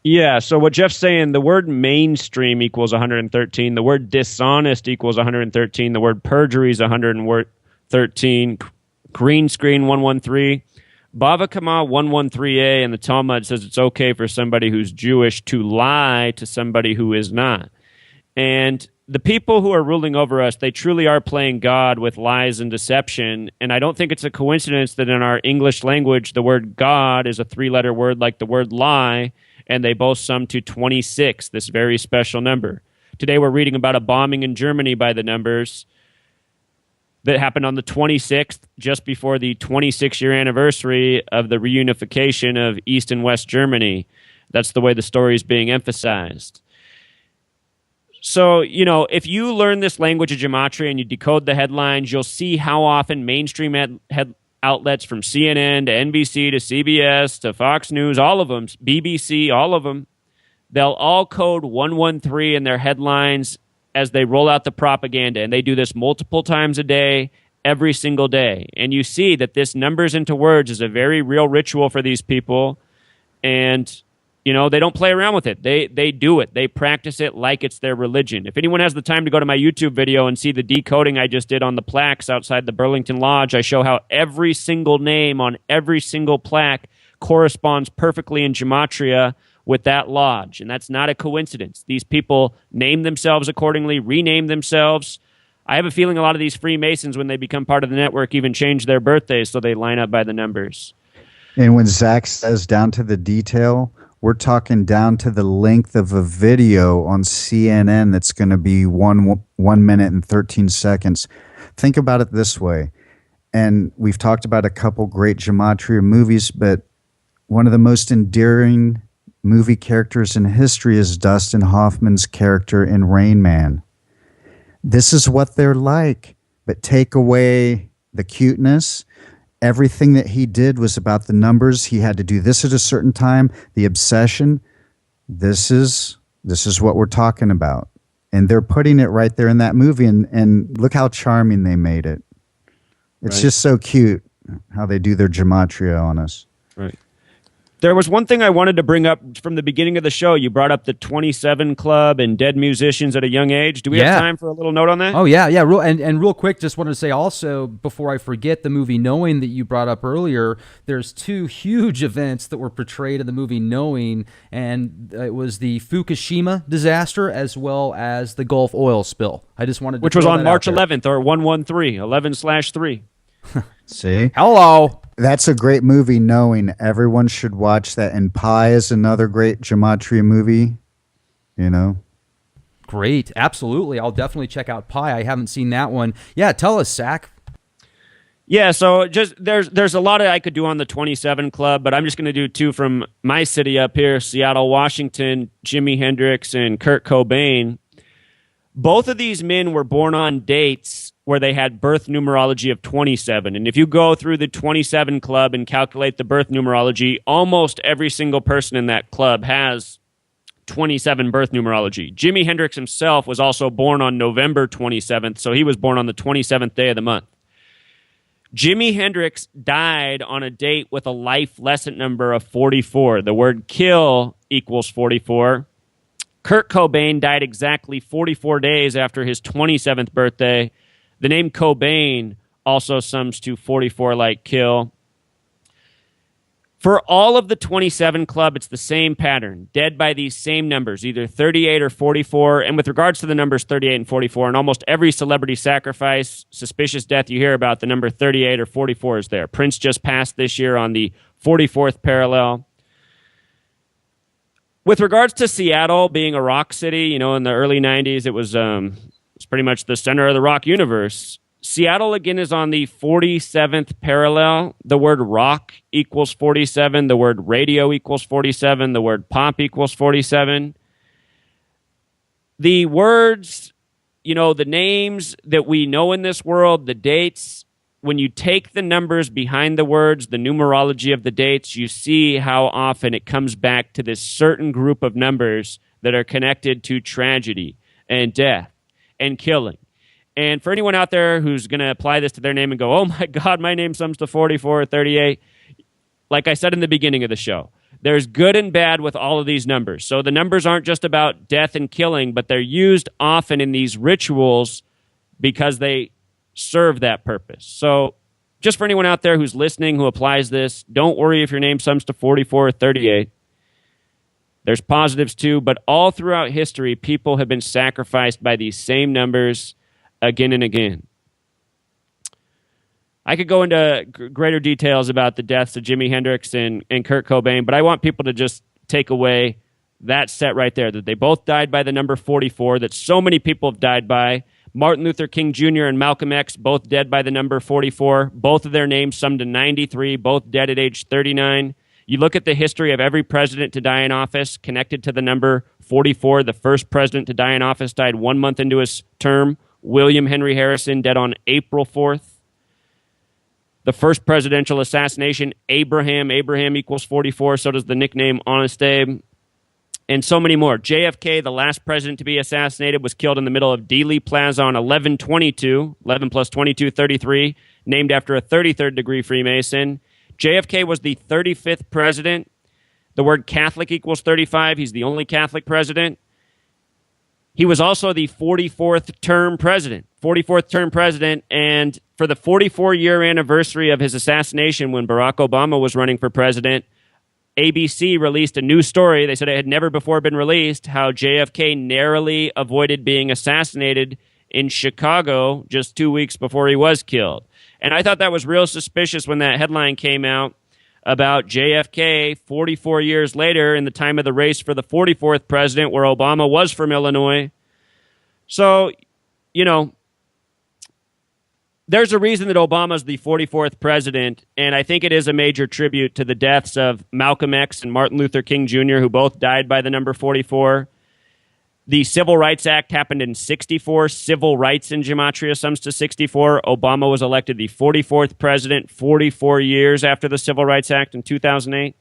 Yeah, so what Jeff's saying, the word mainstream equals 113, the word dishonest equals 113, the word perjury is 113, green screen 113, Bava Kama 113a, and the Talmud says it's okay for somebody who's Jewish to lie to somebody who is not. And the people who are ruling over us, they truly are playing God with lies and deception. And I don't think it's a coincidence that in our English language, the word God is a three-letter word like the word lie, and they both sum to 26, this very special number. Today we're reading about a bombing in Germany by the numbers that happened on the 26th, just before the 26-year anniversary of the reunification of East and West Germany. That's the way the story is being emphasized. So, if you learn this language of Gematria and you decode the headlines, you'll see how often mainstream outlets from CNN to NBC to CBS to Fox News, all of them, BBC, all of them, they'll all code 113 in their headlines as they roll out the propaganda. And they do this multiple times a day, every single day. And you see that this numbers into words is a very real ritual for these people. And they don't play around with it. They do it. They practice it like it's their religion. If anyone has the time to go to my YouTube video and see the decoding I just did on the plaques outside the Burlington Lodge, I show how every single name on every single plaque corresponds perfectly in Gematria with that lodge. And that's not a coincidence. These people name themselves accordingly, rename themselves. I have a feeling a lot of these Freemasons, when they become part of the network, even change their birthdays so they line up by the numbers. And when Zach says down to the detail, we're talking down to the length of a video on CNN that's going to be 1 minute and 13 seconds. Think about it this way. And we've talked about a couple great Gematria movies, but one of the most endearing movie characters in history is Dustin Hoffman's character in Rain Man. This is what they're like, but take away the cuteness. Everything that he did was about the numbers. He had to do this at a certain time. The obsession. This is what we're talking about. And they're putting it right there in that movie. And look how charming they made it. It's just so cute how they do their Gematria on us. Right. There was one thing I wanted to bring up from the beginning of the show. You brought up the 27 Club and dead musicians at a young age. Do we have time for a little note on that? Oh, yeah. And real quick, just wanted to say also, before I forget, the movie Knowing that you brought up earlier, there's two huge events that were portrayed in the movie Knowing, and it was the Fukushima disaster as well as the Gulf oil spill. I just wanted to Which was on March 11th, or 113, 11/3. See? Hello. That's a great movie, Knowing. Everyone should watch that. And Pi is another great Gematria movie, Great. Absolutely. I'll definitely check out Pi. I haven't seen that one. Yeah, tell us, Zach. Yeah, so just there's a lot I could do on the 27 Club, but I'm just going to do two from my city up here, Seattle, Washington, Jimi Hendrix and Kurt Cobain. Both of these men were born on dates where they had birth numerology of 27. And if you go through the 27 Club and calculate the birth numerology, almost every single person in that club has 27 birth numerology. Jimi Hendrix himself was also born on November 27th, so he was born on the 27th day of the month. Jimi Hendrix died on a date with a life lesson number of 44. The word kill equals 44. Kurt Cobain died exactly 44 days after his 27th birthday. The name Cobain also sums to 44 like kill. For all of the 27 Club, it's the same pattern. Dead by these same numbers, either 38 or 44. And with regards to the numbers 38 and 44, in almost every celebrity sacrifice, suspicious death you hear about, the number 38 or 44 is there. Prince just passed this year on the 44th parallel. With regards to Seattle being a rock city, in the early 90s, it was pretty much the center of the rock universe. Seattle, again, is on the 47th parallel. The word rock equals 47. The word radio equals 47. The word pop equals 47. The words, the names that we know in this world, the dates, when you take the numbers behind the words, the numerology of the dates, you see how often it comes back to this certain group of numbers that are connected to tragedy and death and killing. And for anyone out there who's going to apply this to their name and go, oh my God, my name sums to 44 or 38, like I said in the beginning of the show, there's good and bad with all of these numbers. So the numbers aren't just about death and killing, but they're used often in these rituals because they serve that purpose. So just for anyone out there who's listening who applies this, don't worry if your name sums to 44 or 38. There's positives too, but all throughout history, people have been sacrificed by these same numbers again and again. I could go into greater details about the deaths of Jimi Hendrix and Kurt Cobain, but I want people to just take away that set right there, that they both died by the number 44, that so many people have died by. Martin Luther King Jr. and Malcolm X, both dead by the number 44. Both of their names summed to 93, both dead at age 39. You look at the history of every president to die in office connected to the number 44. The first president to die in office died 1 month into his term. William Henry Harrison, dead on April 4th. The first presidential assassination, Abraham equals 44, so does the nickname Honest Abe. And so many more. JFK, the last president to be assassinated, was killed in the middle of Dealey Plaza on 11/22, 11 plus 22, 33, named after a 33rd degree Freemason. JFK was the 35th president. The word Catholic equals 35. He's the only Catholic president. He was also the 44th term president, and for the 44-year anniversary of his assassination when Barack Obama was running for president, ABC released a new story. They said it had never before been released, how JFK narrowly avoided being assassinated in Chicago just 2 weeks before he was killed. And I thought that was real suspicious when that headline came out about JFK 44 years later in the time of the race for the 44th president, where Obama was from Illinois. So, there's a reason that Obama's the 44th president, and I think it is a major tribute to the deaths of Malcolm X and Martin Luther King Jr., who both died by the number 44. The Civil Rights Act happened in 64. Civil rights in Gematria sums to 64. Obama was elected the 44th president 44 years after the Civil Rights Act in 2008.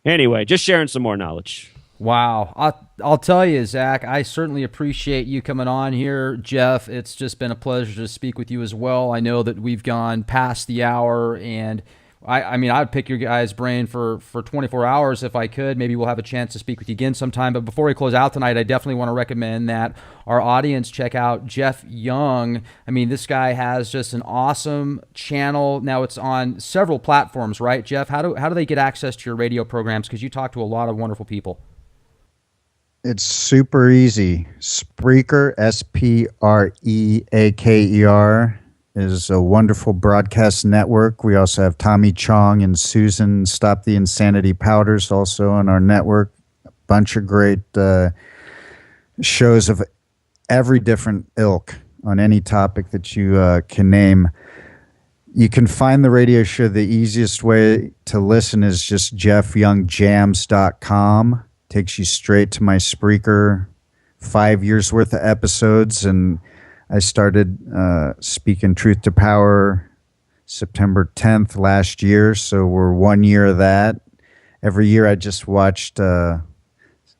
Anyway, just sharing some more knowledge. Wow. I'll tell you, Zach, I certainly appreciate you coming on here. Jeff, it's just been a pleasure to speak with you as well. I know that we've gone past the hour, and I mean, I'd pick your guys' brain for 24 hours if I could. Maybe we'll have a chance to speak with you again sometime. But before we close out tonight, I definitely want to recommend that our audience check out Jeff Young. I mean, this guy has just an awesome channel. Now it's on several platforms, right, Jeff? How do they get access to your radio programs? Because you talk to a lot of wonderful people. It's super easy. Spreaker, Spreaker, is a wonderful broadcast network. We also have Tommy Chong and Susan Stop the Insanity Powders also on our network. A bunch of great shows of every different ilk on any topic that you can name. You can find the radio show. The easiest way to listen is just jeffyoungjams.com. Takes you straight to my Spreaker, 5 years worth of episodes, and I started Speaking Truth to Power September 10th last year, so we're 1 year of that. Every year I just watched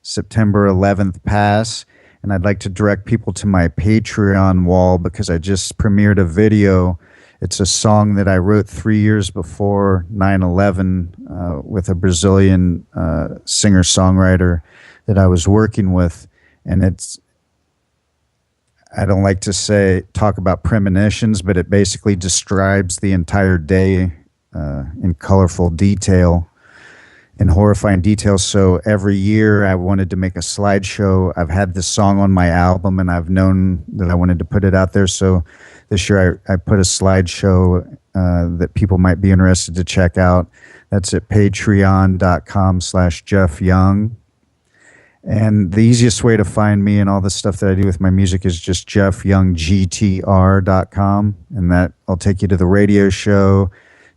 September 11th pass, and And I'd like to direct people to my Patreon wall because I just premiered a video. It's a song that I wrote 3 years before 9/11 with a Brazilian singer-songwriter that I was working with. And I don't like to talk about premonitions, but it basically describes the entire day in colorful detail, in horrifying detail. So every year I wanted to make a slideshow. I've had this song on my album, and I've known that I wanted to put it out there. So this year I put a slideshow that people might be interested to check out. That's at patreon.com/Jeff Young. And the easiest way to find me and all the stuff that I do with my music is just jeffyounggtr.com. And that'll take you to the radio show,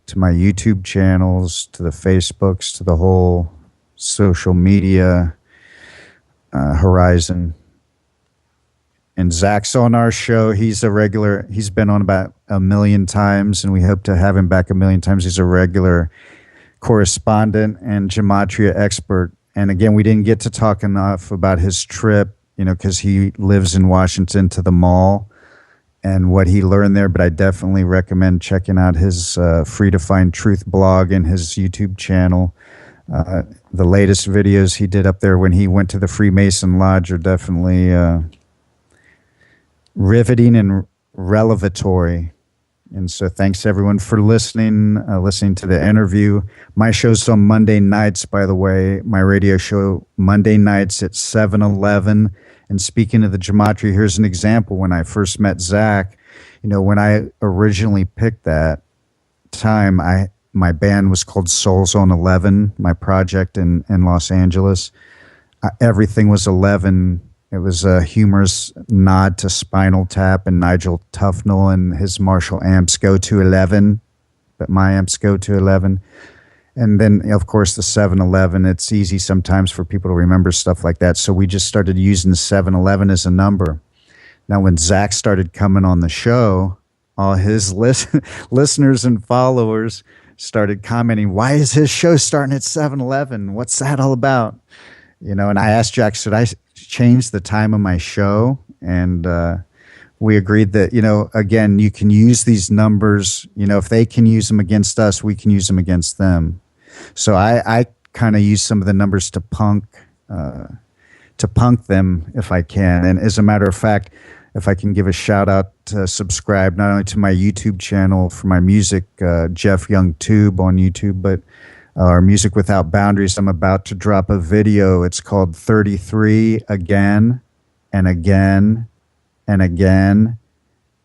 to my YouTube channels, to the Facebooks, to the whole social media horizon. And Zach's on our show. He's a regular. He's been on about 1 million times, and we hope to have him back 1 million times. He's a regular correspondent and Gematria expert. And again, we didn't get to talk enough about his trip, because he lives in Washington, to the mall and what he learned there. But I definitely recommend checking out his Free to Find Truth blog and his YouTube channel. The latest videos he did up there when he went to the Freemason Lodge are definitely riveting and revelatory. And so thanks everyone for listening to the interview. My show's on Monday nights, by the way, my radio show Monday nights at 7/11. And speaking of the Gematria, here's an example. When I first met Zach, when I originally picked that time, my band was called Souls on 11, my project in Los Angeles. Everything was 11. It was a humorous nod to Spinal Tap and Nigel Tufnell and his Marshall amps go to 11, but my amps go to 11. And then, of course, the 7-11, it's easy sometimes for people to remember stuff like that. So we just started using 7-11 as a number. Now, when Zach started coming on the show, all his listeners and followers started commenting, why is his show starting at 7-11? What's that all about? And I asked Jack, should I change the time of my show? And we agreed that, again, you can use these numbers. If they can use them against us, we can use them against them. So I kind of use some of the numbers to punk them if I can. And as a matter of fact, if I can give a shout out to subscribe not only to my YouTube channel for my music, Jeff Young Tube on YouTube, but our Music Without Boundaries. I'm about to drop a video. It's called 33 Again and Again and Again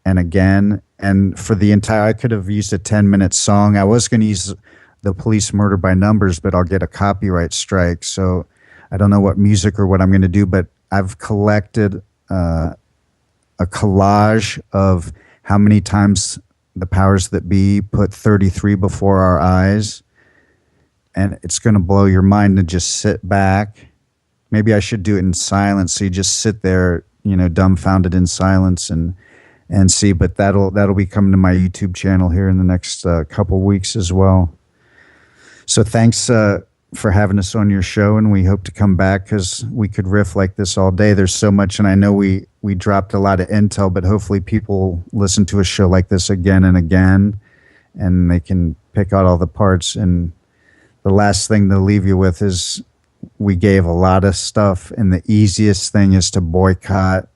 and Again. And for the entire, I could have used a 10-minute song. I was going to use the Police Murder by Numbers, but I'll get a copyright strike. So I don't know what music or what I'm going to do, but I've collected a collage of how many times the powers that be put 33 before our eyes. And it's going to blow your mind to just sit back. Maybe I should do it in silence, so you just sit there, dumbfounded in silence and see. But that'll be coming to my YouTube channel here in the next couple weeks as well. So thanks for having us on your show, and we hope to come back because we could riff like this all day. There's so much, and I know we dropped a lot of intel, but hopefully people listen to a show like this again and again, and they can pick out all the parts. And the last thing to leave you with is we gave a lot of stuff, and the easiest thing is to boycott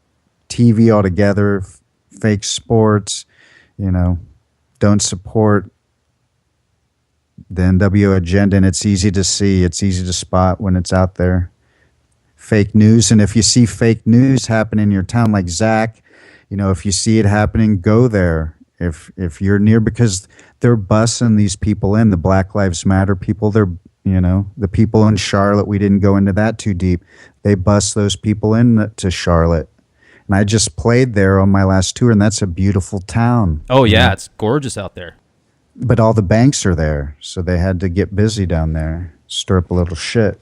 TV altogether, fake sports, don't support the NWO agenda, and it's easy to see. It's easy to spot when it's out there. Fake news, and if you see fake news happen in your town like Zach, if you see it happening, go there. If you're near, because they're bussing these people in, the Black Lives Matter people, they're, the people in Charlotte, we didn't go into that too deep. They bus those people in to Charlotte. And I just played there on my last tour, and that's a beautiful town. Oh, yeah, it's gorgeous out there. But all the banks are there, so they had to get busy down there, stir up a little shit.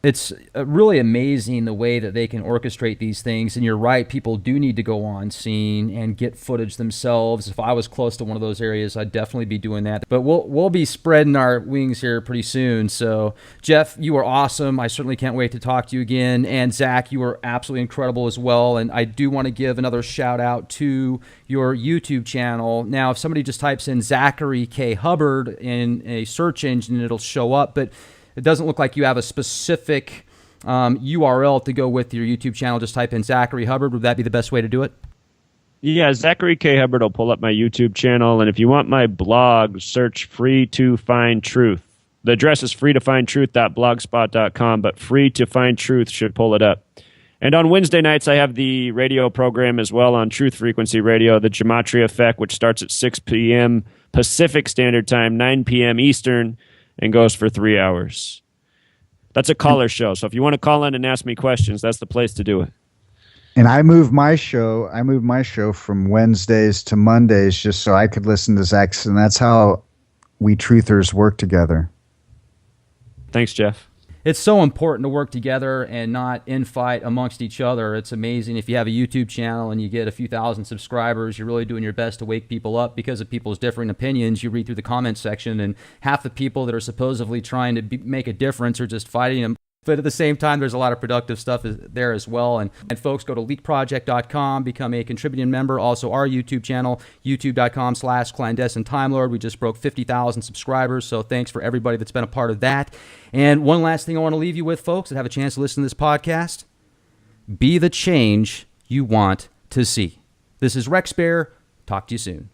It's really amazing the way that they can orchestrate these things. And you're right, people do need to go on scene and get footage themselves. If I was close to one of those areas, I'd definitely be doing that. But we'll be spreading our wings here pretty soon. So, Jeff, you are awesome. I certainly can't wait to talk to you again. And Zach, you are absolutely incredible as well. And I do want to give another shout out to your YouTube channel. Now, if somebody just types in Zachary K. Hubbard in a search engine, it'll show up. But it doesn't look like you have a specific URL to go with your YouTube channel. Just type in Zachary Hubbard. Would that be the best way to do it? Yeah, Zachary K. Hubbard will pull up my YouTube channel. And if you want my blog, search Free to Find Truth. The address is freetofindtruth.blogspot.com, but Free to Find Truth should pull it up. And on Wednesday nights, I have the radio program as well on Truth Frequency Radio, the Gematria Effect, which starts at 6 p.m. Pacific Standard Time, 9 p.m. Eastern, and goes for 3 hours. That's a caller show, so if you want to call in and ask me questions, that's the place to do it. And I moved my show from Wednesdays to Mondays just so I could listen to Zach, and that's how we truthers work together. Thanks, Jeff. It's so important to work together and not infight amongst each other. It's amazing if you have a YouTube channel and you get a few thousand subscribers, you're really doing your best to wake people up because of people's differing opinions. You read through the comments section, and half the people that are supposedly trying to make a difference are just fighting them. But at the same time, there's a lot of productive stuff there as well. And folks, go to leakproject.com, become a contributing member. Also, our YouTube channel, youtube.com/clandestine Time Lord. We just broke 50,000 subscribers. So thanks for everybody that's been a part of that. And one last thing I want to leave you with, folks, that have a chance to listen to this podcast. Be the change you want to see. This is Rex Bear. Talk to you soon.